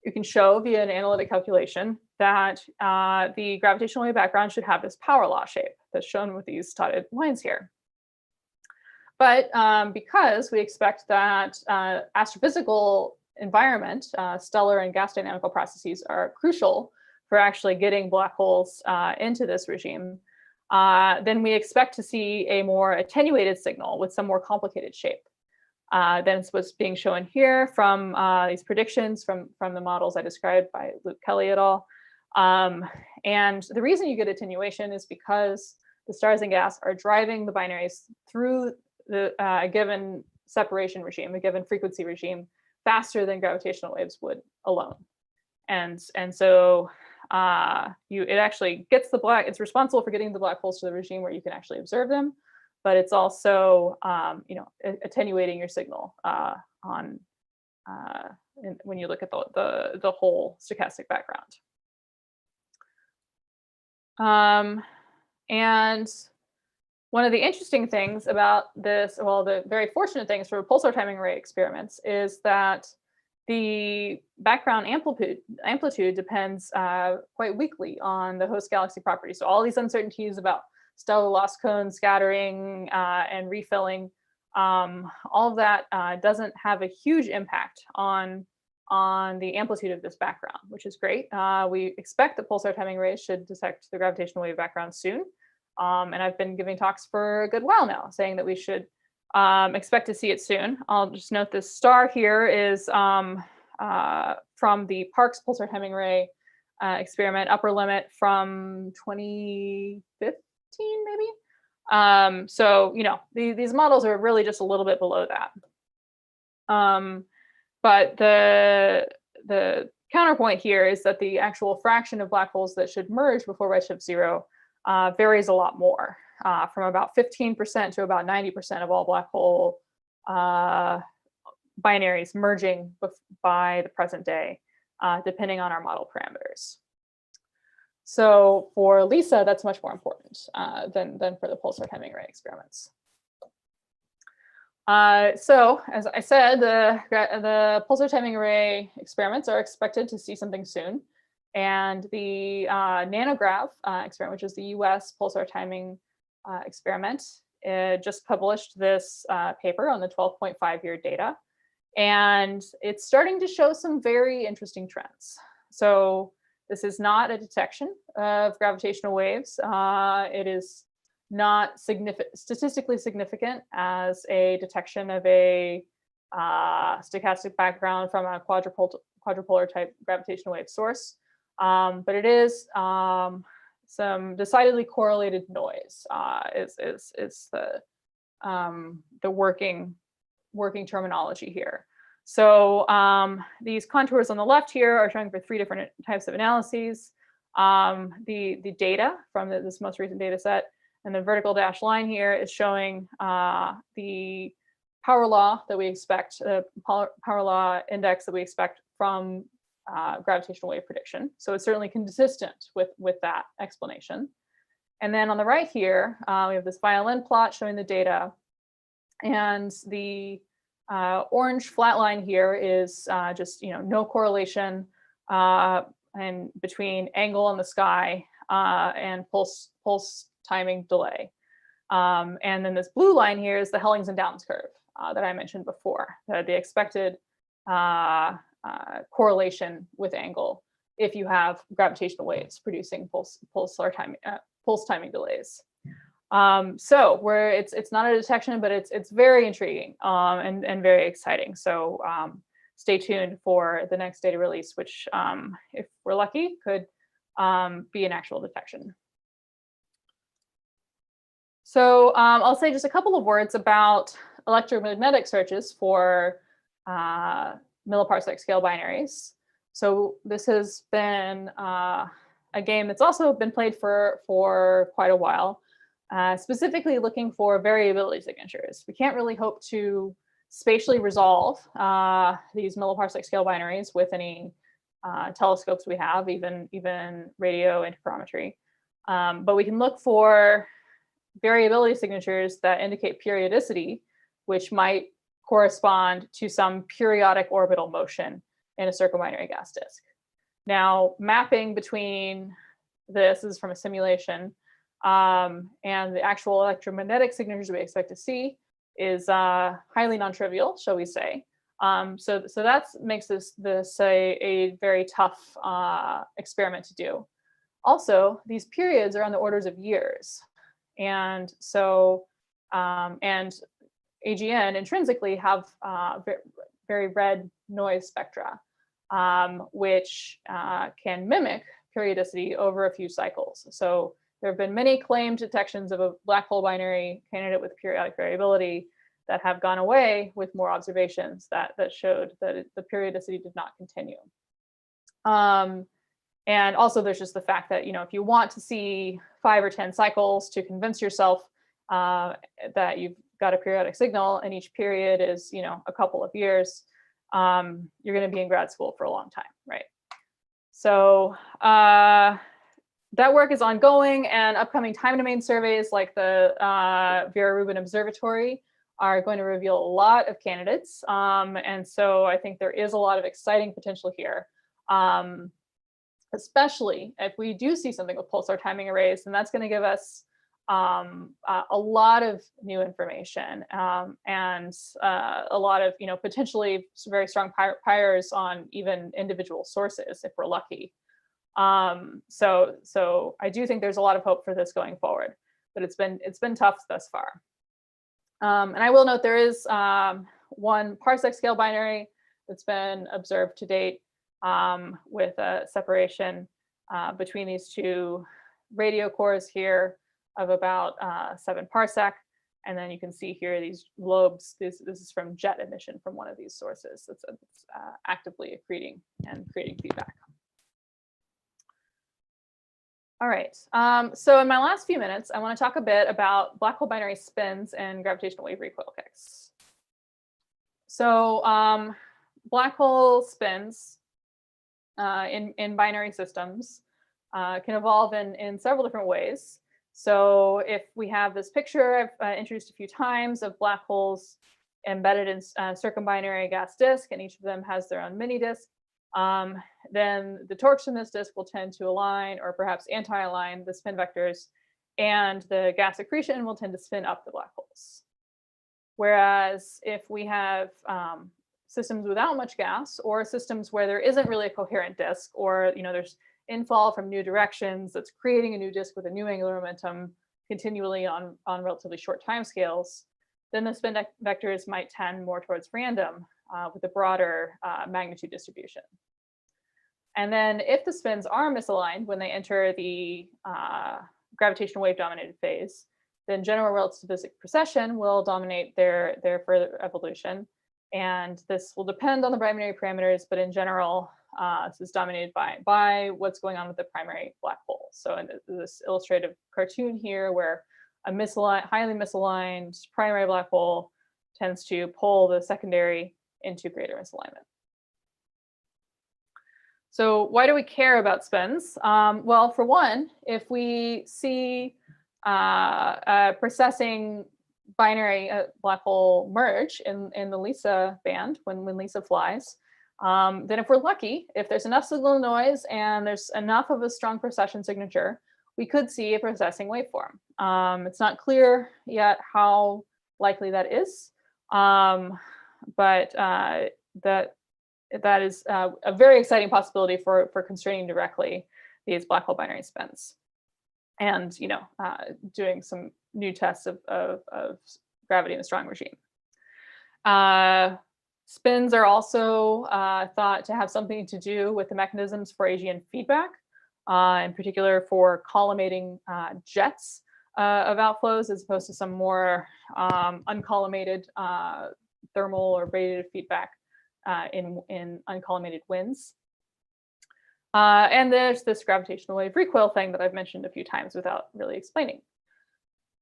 you can show via an analytic calculation that the gravitational wave background should have this power law shape that's shown with these dotted lines here. But because we expect that astrophysical environment, stellar and gas dynamical processes are crucial for actually getting black holes into this regime, then we expect to see a more attenuated signal with some more complicated shape than what's being shown here from these predictions from the models I described by Luke Kelly et al. And the reason you get attenuation is because the stars and gas are driving the binaries through a given separation regime, a given frequency regime, faster than gravitational waves would alone. And so it actually gets it's responsible for getting the black holes to the regime where you can actually observe them, but it's also attenuating your signal when you look at the whole stochastic background. And one of the interesting things about this, well, the very fortunate things for pulsar timing array experiments is that the background amplitude depends quite weakly on the host galaxy properties. So all these uncertainties about stellar loss cone scattering and refilling, all of that doesn't have a huge impact on the amplitude of this background, which is great. We expect that pulsar timing arrays should detect the gravitational wave background soon. And I've been giving talks for a good while now, saying that we should expect to see it soon. I'll just note this star here is from the Parkes pulsar timing array experiment, upper limit from 2015, maybe. So, these models are really just a little bit below that. But the counterpoint here is that the actual fraction of black holes that should merge before redshift 0 varies a lot more, from about 15% to about 90% of all black hole binaries merging by the present day, depending on our model parameters. So for LISA, that's much more important than for the pulsar timing array experiments. So as I said, the pulsar timing array experiments are expected to see something soon. And the NanoGrav experiment, which is the US pulsar timing experiment, just published this paper on the 12.5-year data. And it's starting to show some very interesting trends. So this is not a detection of gravitational waves. It is not statistically significant as a detection of a stochastic background from a quadrupolar type gravitational wave source. But it is some decidedly correlated noise is the working terminology here. So these contours on the left here are showing for 3 different types of analyses. The data from this most recent data set, and the vertical dashed line here is showing the power law that we expect, the power law index that we expect from gravitational wave prediction. So it's certainly consistent with that explanation. And then on the right here, we have this violin plot showing the data. And the orange flat line here is just no correlation and between angle in the sky and pulse timing delay. And then this blue line here is the Hellings and Downs curve that I mentioned before, the expected correlation with angle if you have gravitational waves producing pulse timing delays. So it's not a detection, but it's very intriguing and very exciting. So stay tuned for the next data release, which if we're lucky could be an actual detection. So I'll say just a couple of words about electromagnetic searches for milliparsec scale binaries. So this has been a game that's also been played for quite a while, specifically looking for variability signatures. We can't really hope to spatially resolve these milliparsec scale binaries with any telescopes we have, even radio interferometry. But we can look for variability signatures that indicate periodicity, which might correspond to some periodic orbital motion in a circumbinary gas disk. Now, mapping between this is from a simulation and the actual electromagnetic signatures we expect to see is highly non-trivial, shall we say. So that makes this a very tough experiment to do. Also, these periods are on the orders of years. And so, and AGN intrinsically have very red noise spectra, which can mimic periodicity over a few cycles. So there have been many claimed detections of a black hole binary candidate with periodic variability that have gone away with more observations that showed that the periodicity did not continue. And also there's just the fact that, if you want to see 5 or 10 cycles to convince yourself that you've got a periodic signal and each period is, a couple of years, you're going to be in grad school for a long time, right? So that work is ongoing, and upcoming time domain surveys like the Vera Rubin Observatory are going to reveal a lot of candidates. And so I think there is a lot of exciting potential here. Especially if we do see something with pulsar timing arrays, then that's going to give us a lot of new information and a lot of potentially very strong priors on even individual sources if we're lucky. So I do think there's a lot of hope for this going forward, but it's been tough thus far. And I will note there is one parsec scale binary that's been observed to date with a separation between these two radio cores here of about 7 parsec. And then you can see here these lobes. This is from jet emission from one of these sources that's actively accreting and creating feedback. All right, so in my last few minutes, I want to talk a bit about black hole binary spins and gravitational wave recoil kicks. So black hole spins in binary systems can evolve in several different ways. So if we have this picture I've introduced a few times of black holes embedded in circumbinary gas disk, and each of them has their own mini disk, then the torques from this disk will tend to align or perhaps anti-align the spin vectors, and the gas accretion will tend to spin up the black holes. Whereas if we have systems without much gas, or systems where there isn't really a coherent disk, or there's infall from new directions that's creating a new disk with a new angular momentum continually on relatively short timescales, then the spin vectors might tend more towards random with a broader magnitude distribution. And then if the spins are misaligned when they enter the gravitational wave dominated phase, then general relativistic precession will dominate their further evolution. And this will depend on the binary parameters, but in general, this is dominated by what's going on with the primary black hole. So in this illustrative cartoon here, where a highly misaligned primary black hole tends to pull the secondary into greater misalignment. So why do we care about spins? Well, for one, if we see a precessing binary black hole merge in the LISA band when LISA flies, then if we're lucky, if there's enough signal noise and there's enough of a strong precession signature, we could see a precessing waveform. It's not clear yet how likely that is, but that is a very exciting possibility for constraining directly these black hole binary spins, and doing some new tests of gravity in a strong regime. Spins are also thought to have something to do with the mechanisms for AGN feedback, in particular for collimating jets of outflows, as opposed to some more uncollimated thermal or radiative feedback in uncollimated winds. And there's this gravitational wave recoil thing that I've mentioned a few times without really explaining.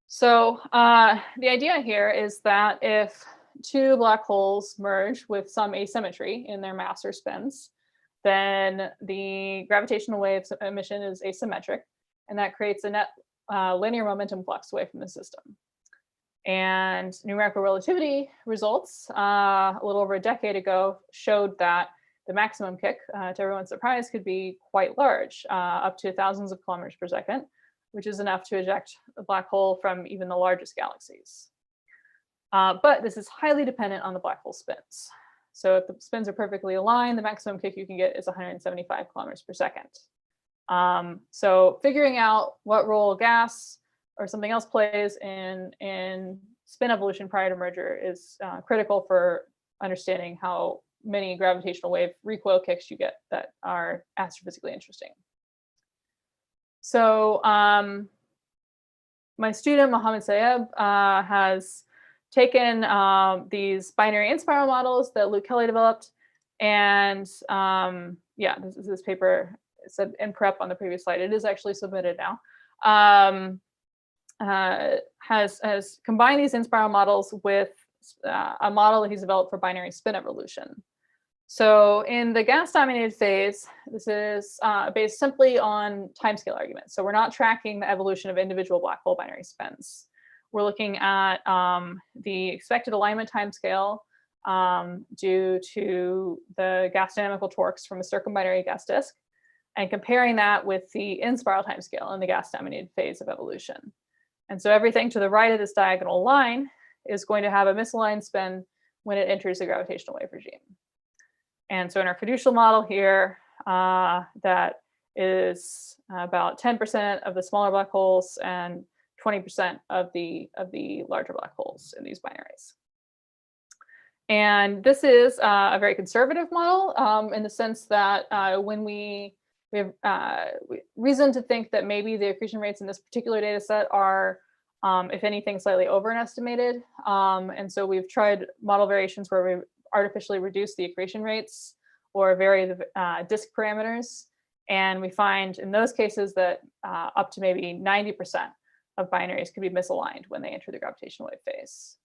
So the idea here is that if two black holes merge with some asymmetry in their mass or spins, then the gravitational wave emission is asymmetric, and that creates a net linear momentum flux away from the system. And numerical relativity results a little over a decade ago showed that the maximum kick, to everyone's surprise, could be quite large, up to thousands of kilometers per second, which is enough to eject a black hole from even the largest galaxies. But this is highly dependent on the black hole spins. So if the spins are perfectly aligned, the maximum kick you can get is 175 kilometers per second. So figuring out what role gas or something else plays in spin evolution prior to merger is critical for understanding how many gravitational wave recoil kicks you get that are astrophysically interesting. So my student, Mohammed Sayeb, has taken these binary inspiral models that Luke Kelly developed. And yeah, this paper said in prep on the previous slide. It is actually submitted now. Has combined these inspiral models with a model that he's developed for binary spin evolution. So in the gas-dominated phase, this is based simply on timescale arguments. So we're not tracking the evolution of individual black hole binary spins. We're looking at the expected alignment timescale due to the gas dynamical torques from a circumbinary gas disk, and comparing that with the inspiral timescale in the gas-dominated phase of evolution. And so everything to the right of this diagonal line is going to have a misaligned spin when it enters the gravitational wave regime. And so in our fiducial model here, that is about 10% of the smaller black holes and 20% of the larger black holes in these binaries. And this is a very conservative model in the sense that when we have reason to think that maybe the accretion rates in this particular data set are, if anything, slightly overestimated. And so we've tried model variations where we artificially reduce the accretion rates or vary the disk parameters. And we find in those cases that up to maybe 90% of binaries could be misaligned when they enter the gravitational wave phase.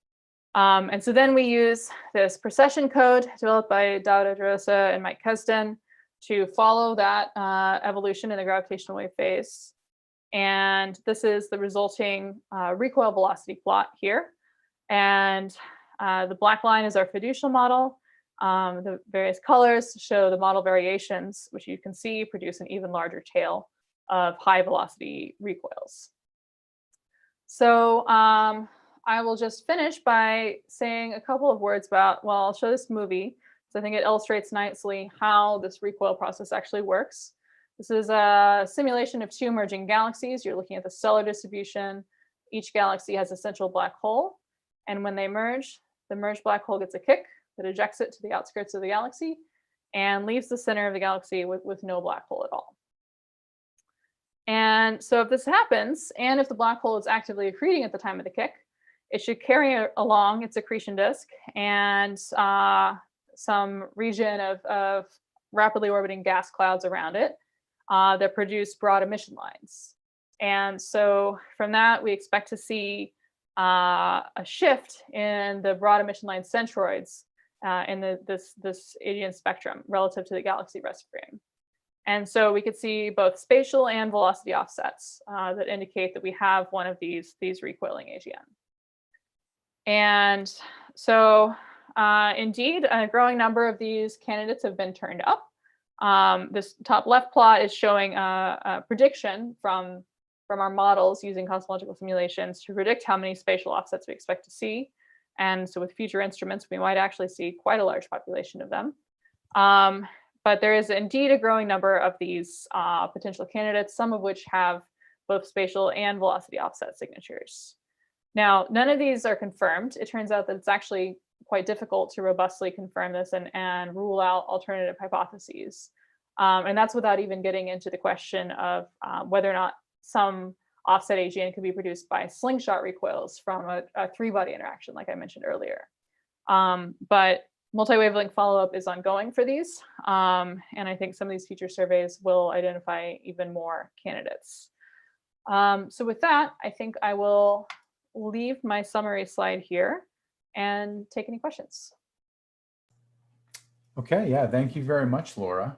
And so then we use this precession code developed by Daud Adrosa and Mike Kesden to follow that evolution in the gravitational wave phase. And this is the resulting recoil velocity plot here. And the black line is our fiducial model. The various colors show the model variations, which you can see produce an even larger tail of high velocity recoils. So I will just finish by saying a couple of words about, well, I'll show this movie. So I think it illustrates nicely how this recoil process actually works. This is a simulation of two merging galaxies. You're looking at the stellar distribution. Each galaxy has a central black hole. And when they merge, the merged black hole gets a kick that ejects it to the outskirts of the galaxy and leaves the center of the galaxy with no black hole at all. And so if this happens, and if the black hole is actively accreting at the time of the kick, it should carry along its accretion disk and some region of rapidly orbiting gas clouds around it that produce broad emission lines. And so from that, we expect to see a shift in the broad emission line centroids in this AGN spectrum relative to the galaxy rest frame. And so we could see both spatial and velocity offsets that indicate that we have one of these recoiling AGN. And so indeed, a growing number of these candidates have been turned up. This top left plot is showing a prediction from our models using cosmological simulations to predict how many spatial offsets we expect to see. And so with future instruments, we might actually see quite a large population of them. But there is indeed a growing number of these potential candidates, some of which have both spatial and velocity offset signatures. Now, none of these are confirmed. It turns out that it's actually quite difficult to robustly confirm this and rule out alternative hypotheses. And that's without even getting into the question of whether or not some offset AGN can be produced by slingshot recoils from a three-body interaction, like I mentioned earlier. But multi-wavelength follow-up is ongoing for these. And I think some of these future surveys will identify even more candidates. So with that, I think I will leave my summary slide here and take any questions. Okay, yeah, thank you very much, Laura.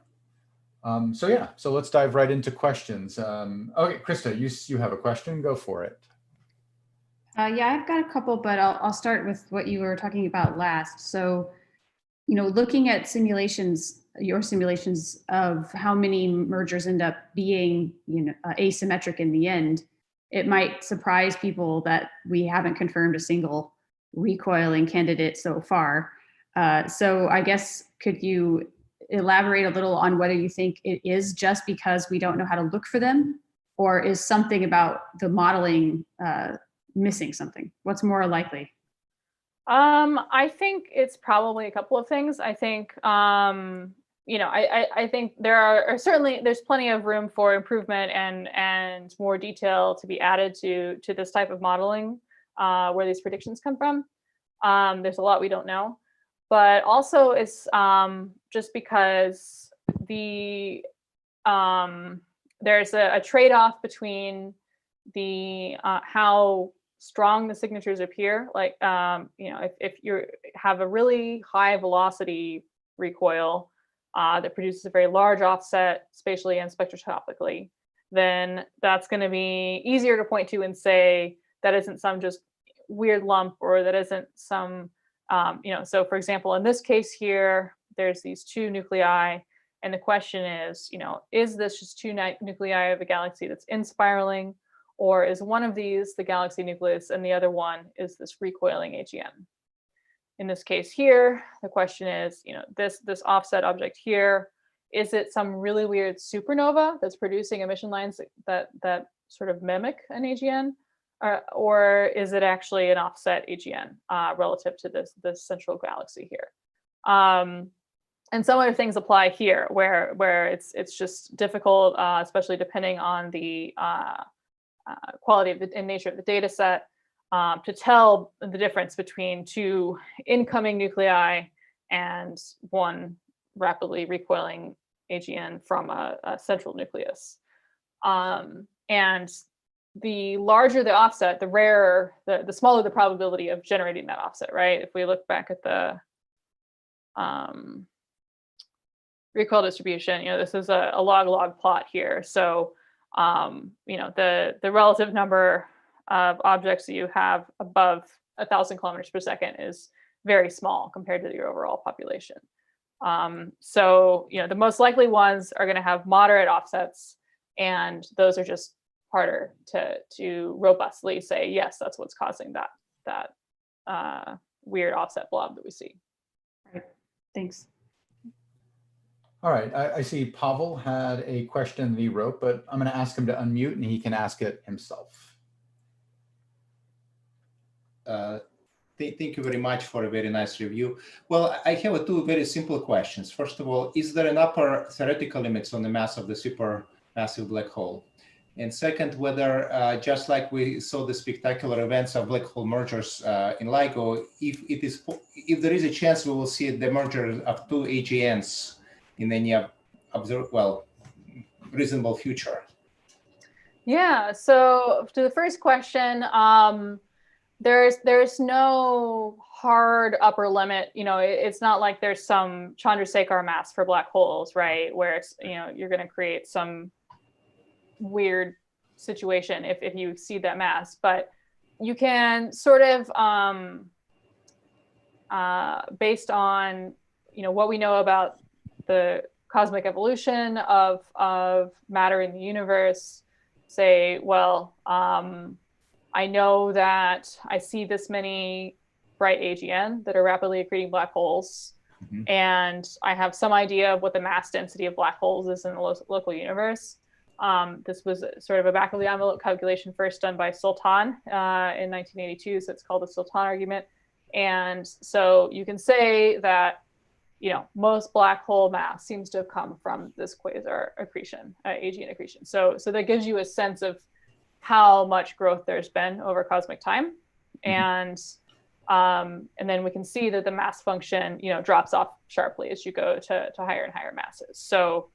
So let's dive right into questions. Okay, Krista, you have a question, go for it. Yeah, I've got a couple, but I'll start with what you were talking about last. So, looking at simulations, your simulations of how many mergers end up being, asymmetric in the end, it might surprise people that we haven't confirmed a single recoiling candidate so far. So I guess, could you elaborate a little on whether you think it is just because we don't know how to look for them, or is something about the modeling missing something? What's more likely? I think it's probably a couple of things. I think, I think there's plenty of room for improvement and more detail to be added to this type of modeling where these predictions come from. There's a lot we don't know. But also it's just because there's a trade-off between the how strong the signatures appear. Like, if you have a really high velocity recoil that produces a very large offset spatially and spectroscopically, then that's going to be easier to point to and say that isn't some just weird lump, or that isn't some so for example, in this case here, there's these two nuclei, and the question is this just two nuclei of a galaxy that's inspiraling, or is one of these the galaxy nucleus and the other one is this recoiling AGN? In this case here, the question is, this offset object here, is it some really weird supernova that's producing emission lines that sort of mimic an AGN? Or is it actually an offset AGN relative to this central galaxy here? And some other things apply here, where it's just difficult, especially depending on the quality of and nature of the data set, to tell the difference between two incoming nuclei and one rapidly recoiling AGN from a central nucleus. And the larger the offset, the rarer, the smaller the probability of generating that offset, right? If we look back at the recoil distribution, this is a log-log plot here. So, the relative number of objects that you have above 1,000 kilometers per second is very small compared to your overall population. So, the most likely ones are going to have moderate offsets, and those are just harder to robustly say, yes, that's what's causing that weird offset blob that we see. Right. Thanks. All right, I see Pavel had a question that he wrote, but I'm going to ask him to unmute and he can ask it himself. Thank you very much for a very nice review. Well, I have two very simple questions. First of all, is there an upper theoretical limits on the mass of the supermassive black hole? And second, whether just like we saw the spectacular events of black hole mergers in LIGO, if there is a chance we will see the merger of two AGNs in any reasonable future. Yeah. So to the first question, there's no hard upper limit. It's not like there's some Chandrasekhar mass for black holes, right? Where it's, you're going to create some weird situation if you exceed that mass. But you can sort of, based on, what we know about the cosmic evolution of matter in the universe, say, well, I know that I see this many bright AGN that are rapidly accreting black holes. Mm-hmm. And I have some idea of what the mass density of black holes is in the local universe. This was sort of a back of the envelope calculation first done by Sultan in 1982. So it's called the Sultan argument. And so you can say that, most black hole mass seems to have come from this quasar accretion, AGN accretion. So that gives you a sense of how much growth there's been over cosmic time. Mm-hmm. And then we can see that the mass function, drops off sharply as you go to higher and higher masses. So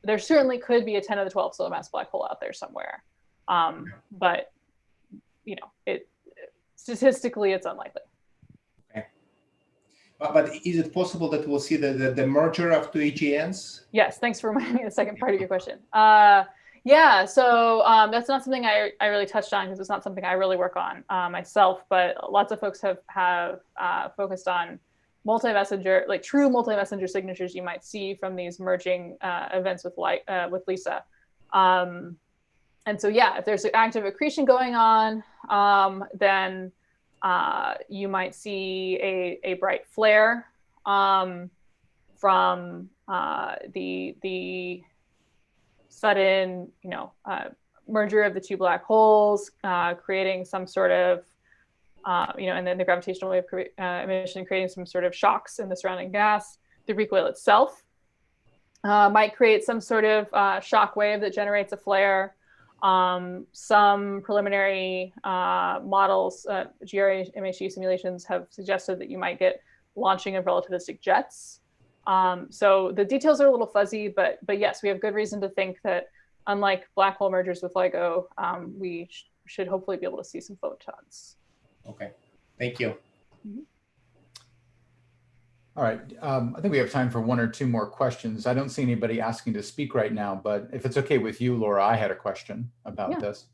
there certainly could be a 10 to the 12 solar mass black hole out there somewhere. But, statistically, it's unlikely. Okay. But is it possible that we'll see the merger of two AGNs? Yes, thanks for reminding me of the second part of your question. Yeah, so that's not something I really touched on because it's not something I really work on myself, but lots of folks have focused on multi-messenger, like true multi-messenger signatures you might see from these merging events with LISA. And so, yeah, if there's active accretion going on, then you might see a bright flare from the sudden, merger of the two black holes, creating some sort of, and then the gravitational wave emission creating some sort of shocks in the surrounding gas. The recoil itself might create some sort of shock wave that generates a flare. Some preliminary models, GRMHG simulations have suggested that you might get launching of relativistic jets. So the details are a little fuzzy, but yes, we have good reason to think that unlike black hole mergers with LIGO, we should hopefully be able to see some photons. Okay, thank you. Mm-hmm. All right, I think we have time for one or two more questions. I don't see anybody asking to speak right now, but if it's okay with you, Laura, I had a question about this.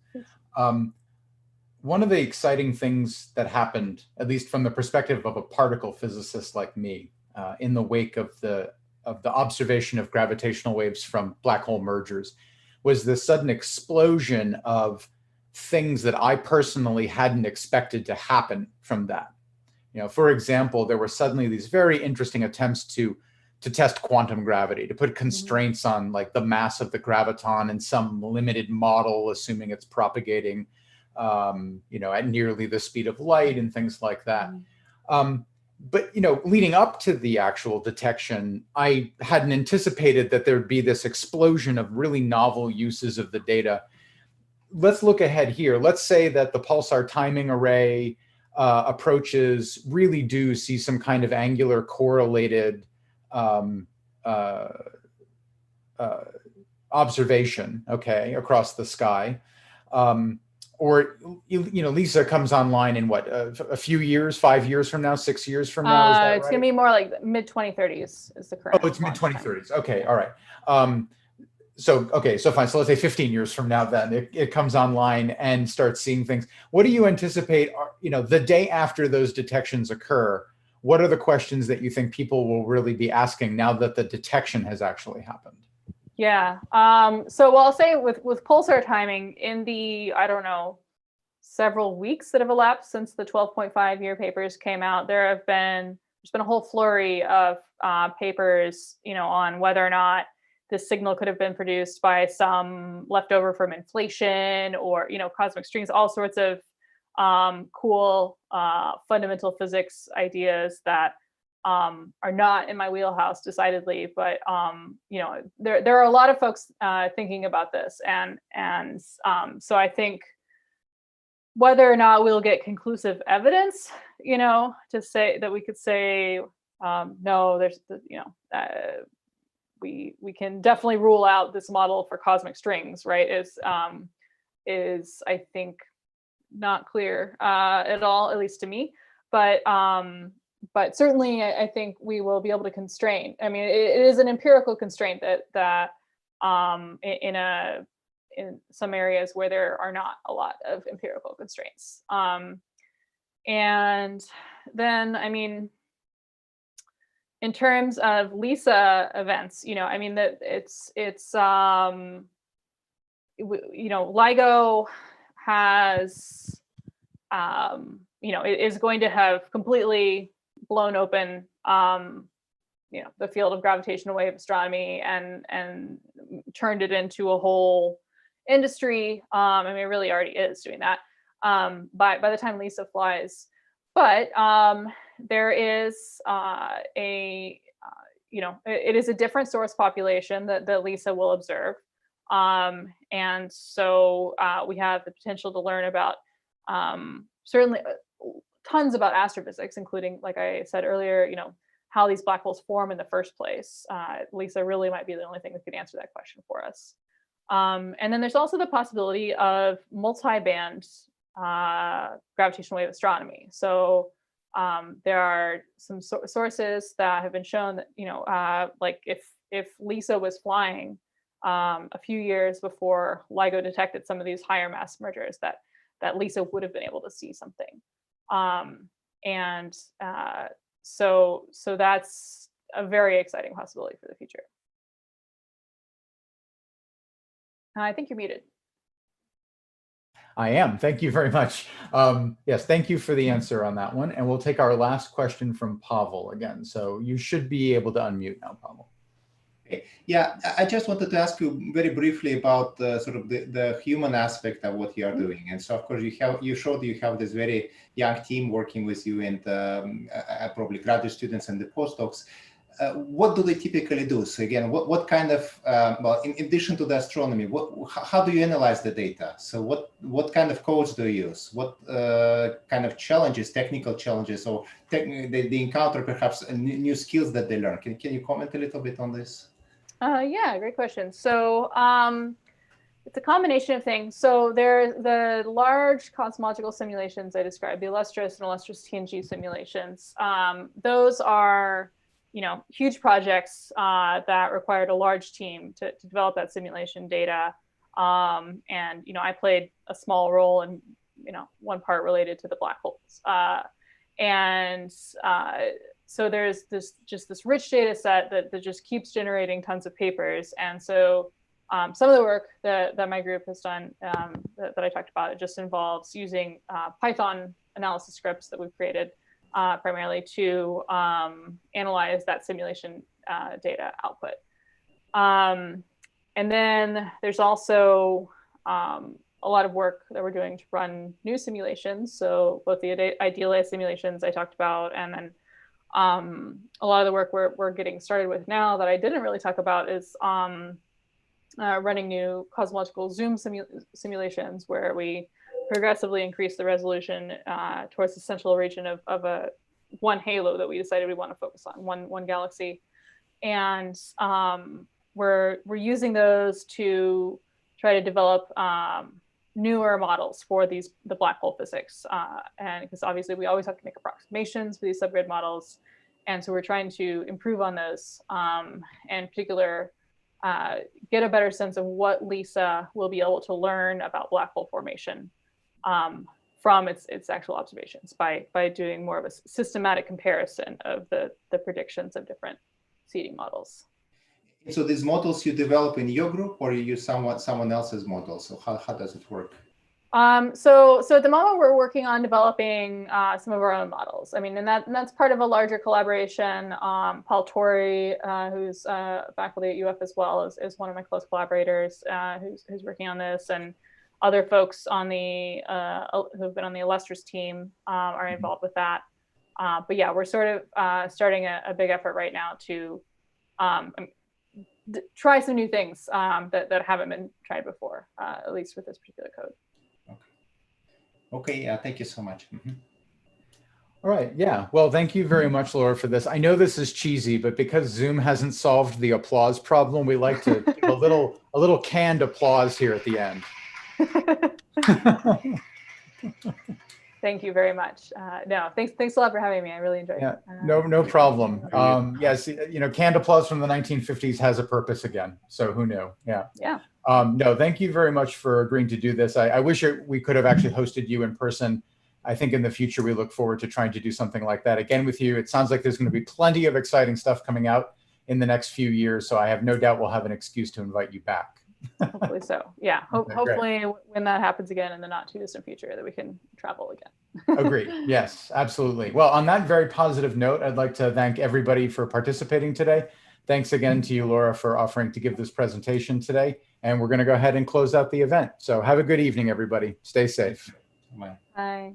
One of the exciting things that happened, at least from the perspective of a particle physicist like me, in the wake of the observation of gravitational waves from black hole mergers, was the sudden explosion of things that I personally hadn't expected to happen from that. For example, there were suddenly these very interesting attempts to test quantum gravity, to put constraints on like the mass of the graviton in some limited model, assuming it's propagating, at nearly the speed of light and things like that. But, leading up to the actual detection, I hadn't anticipated that there'd be this explosion of really novel uses of the data. Let's look ahead here. Let's say that the pulsar timing array approaches really do see some kind of angular correlated observation, across the sky. Or, LISA comes online in what, a few years, 5 years from now, 6 years from now? Is that it's going to be more like mid-2030s is the current. Oh, it's mid-2030s. Okay, all right. So fine. So let's say 15 years from now, then it comes online and starts seeing things. What do you anticipate are, the day after those detections occur? What are the questions that you think people will really be asking now that the detection has actually happened? Yeah. So I'll say with pulsar timing, in the, several weeks that have elapsed since the 12.5 year papers came out, there's been a whole flurry of papers, on whether or not this signal could have been produced by some leftover from inflation or, cosmic strings, all sorts of cool fundamental physics ideas that are not in my wheelhouse decidedly, but there are a lot of folks thinking about this, and so I think whether or not we'll get conclusive evidence, to say that we could say no, there's we can definitely rule out this model for cosmic strings, right? Is I think not clear at all, at least to me. But certainly, I think we will be able to constrain. I mean, it is an empirical constraint that in some areas where there are not a lot of empirical constraints. And then, I mean, in terms of LISA events, I mean that it's LIGO has, it is going to have completely blown open, the field of gravitational wave astronomy and turned it into a whole industry. I mean, it really already is doing that by the time LISA flies. But there is it is a different source population that LISA will observe. And so we have the potential to learn about certainly tons about astrophysics, including, like I said earlier, how these black holes form in the first place. LISA really might be the only thing that could answer that question for us. And then there's also the possibility of multi-band gravitational wave astronomy. So there are some sources that have been shown that, like if LISA was flying a few years before LIGO detected some of these higher mass mergers, that LISA would have been able to see something. So that's a very exciting possibility for the future. I think you're muted. I am. Thank you very much. Yes, thank you for the answer on that one. And we'll take our last question from Pavel again. So you should be able to unmute now, Pavel. Yeah, I just wanted to ask you very briefly about sort of the human aspect of what you are doing. And so, of course, you showed you have this very young team working with you, and probably graduate students and the postdocs. What do they typically do? So again, what kind of, well, in addition to the astronomy, how do you analyze the data? So what kind of codes do you use? What kind of challenges, technical challenges, or they encounter perhaps new skills that they learn? Can you comment a little bit on this? Yeah, great question. So it's a combination of things. So there's the large cosmological simulations I described, the illustrious and illustrious TNG simulations. Those are huge projects that required a large team to develop that simulation data. And, I played a small role in, one part related to the black holes. So there's this rich data set that just keeps generating tons of papers. And so some of the work that my group has done that I talked about, it just involves using Python analysis scripts that we've created primarily to analyze that simulation data output. And then there's also a lot of work that we're doing to run new simulations. So both the idealized simulations I talked about, and then a lot of the work we're getting started with now that I didn't really talk about is running new cosmological zoom simulations, where we progressively increase the resolution towards the central region of one halo that we decided we want to focus on, one galaxy. And we're using those to try to develop newer models for the black hole physics. And because obviously we always have to make approximations for these subgrid models. And so we're trying to improve on those, and in particular, get a better sense of what LISA will be able to learn about black hole formation from its actual observations by doing more of a systematic comparison of the predictions of different seeding models. So these models you develop in your group, or you use someone else's model? So how does it work? So at the moment we're working on developing some of our own models. I mean, and that's part of a larger collaboration. Paul Torrey, who's faculty at UF as well, is one of my close collaborators who's working on this, and other folks on the who've been on the illustrious team are involved with that. But yeah, we're sort of starting a big effort right now to try some new things that haven't been tried before, at least with this particular code. Okay, yeah, thank you so much. Mm-hmm. All right, yeah. Well, thank you very much, Laura, for this. I know this is cheesy, but because Zoom hasn't solved the applause problem, we like to give a little canned applause here at the end. Thank you very much. No, thanks a lot for having me. I really enjoyed it. No problem. Yes, canned applause from the 1950s has a purpose again. So who knew? Yeah. Yeah. No, thank you very much for agreeing to do this. I wish we could have actually hosted you in person. I think in the future, we look forward to trying to do something like that again with you. It sounds like there's going to be plenty of exciting stuff coming out in the next few years. So I have no doubt we'll have an excuse to invite you back. Hopefully so. Yeah. Okay, hopefully when that happens again in the not too distant future, that we can travel again. Agreed. Yes, absolutely. Well, on that very positive note, I'd like to thank everybody for participating today. Thanks again to you, Laura, for offering to give this presentation today. And we're going to go ahead and close out the event. So have a good evening, everybody. Stay safe. Bye. Bye.